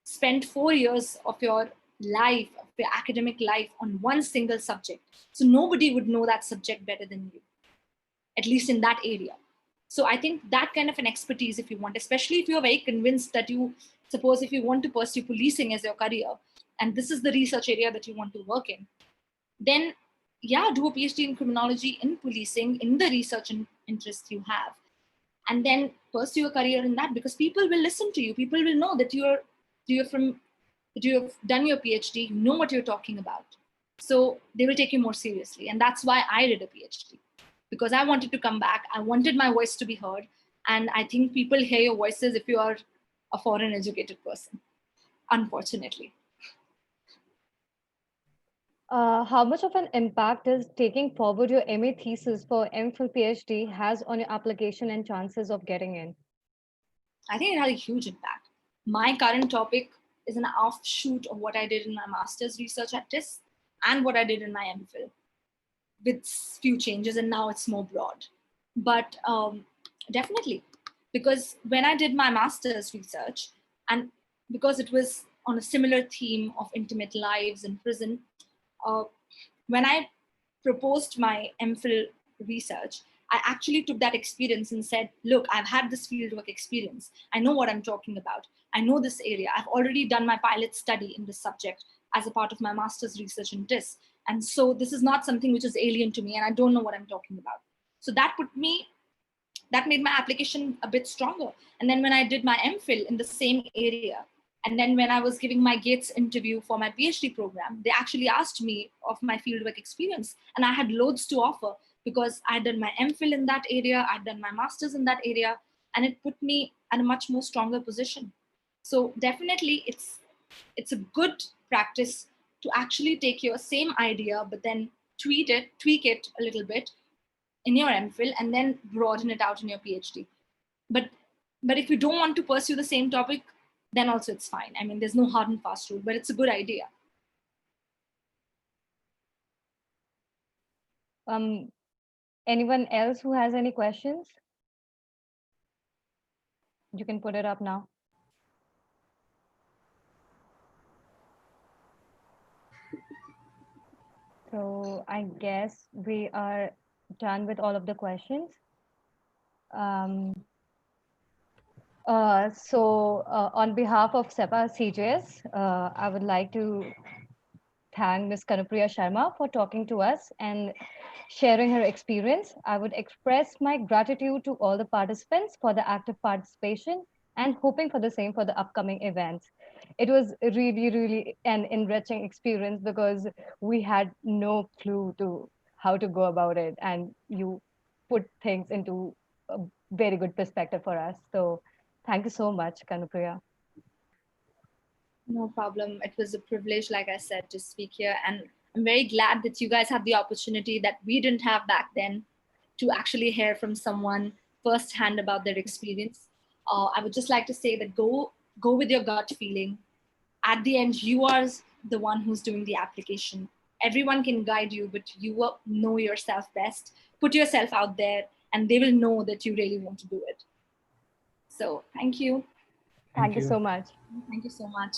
spent 4 years of your life, of your academic life, on one single subject. So nobody would know that subject better than you, at least in that area. So I think that kind of an expertise, if you want, especially if you're very convinced that suppose if you want to pursue policing as your career, and this is the research area that you want to work in, then yeah, do a PhD in criminology, in policing, in the research interest you have, and then pursue a career in that, because people will listen to you. People will know that you have done your PhD, you know what you're talking about. So they will take you more seriously. And that's why I did a PhD, because I wanted to come back. I wanted my voice to be heard. And I think people hear your voices if you are a foreign educated person, unfortunately. How much of an impact does taking forward your MA thesis for MPhil PhD has on your application and chances of getting in? I think it had a huge impact. My current topic is an offshoot of what I did in my master's research at TIS and what I did in my MPhil, with few changes, and now it's more broad. But definitely, because when I did my master's research, and because it was on a similar theme of intimate lives in prison, when I proposed my MPhil research, I actually took that experience and said, look, I've had this fieldwork experience. I know what I'm talking about. I know this area. I've already done my pilot study in this subject as a part of my master's research in TIS. And so this is not something which is alien to me, and I don't know what I'm talking about. So that made my application a bit stronger. And then when I did my MPhil in the same area, and then when I was giving my Gates interview for my PhD program, they actually asked me of my fieldwork experience. And I had loads to offer because I'd done my MPhil in that area, I'd done my master's in that area, and it put me in a much more stronger position. So definitely it's a good practice to actually take your same idea, but then tweak it a little bit in your MPhil and then broaden it out in your PhD. But if you don't want to pursue the same topic, then also it's fine. I mean, there's no hard and fast rule, but it's a good idea. Anyone else who has any questions? You can put it up now. So I guess we are done with all of the questions. On behalf of SEPA-CJS, I would like to thank Ms. Kanupriya Sharma for talking to us and sharing her experience. I would express my gratitude to all the participants for the active participation and hoping for the same for the upcoming events. It was really, really an enriching experience because we had no clue to how to go about it, and you put things into a very good perspective for us. So thank you so much, Kanupriya. No problem. It was a privilege, like I said, to speak here. And I'm very glad that you guys have the opportunity that we didn't have back then to actually hear from someone firsthand about their experience. I would just like to say that go with your gut feeling. At the end, you are the one who's doing the application. Everyone can guide you, but you will know yourself best. Put yourself out there, and they will know that you really want to do it. So thank you. Thank you so much. Thank you so much.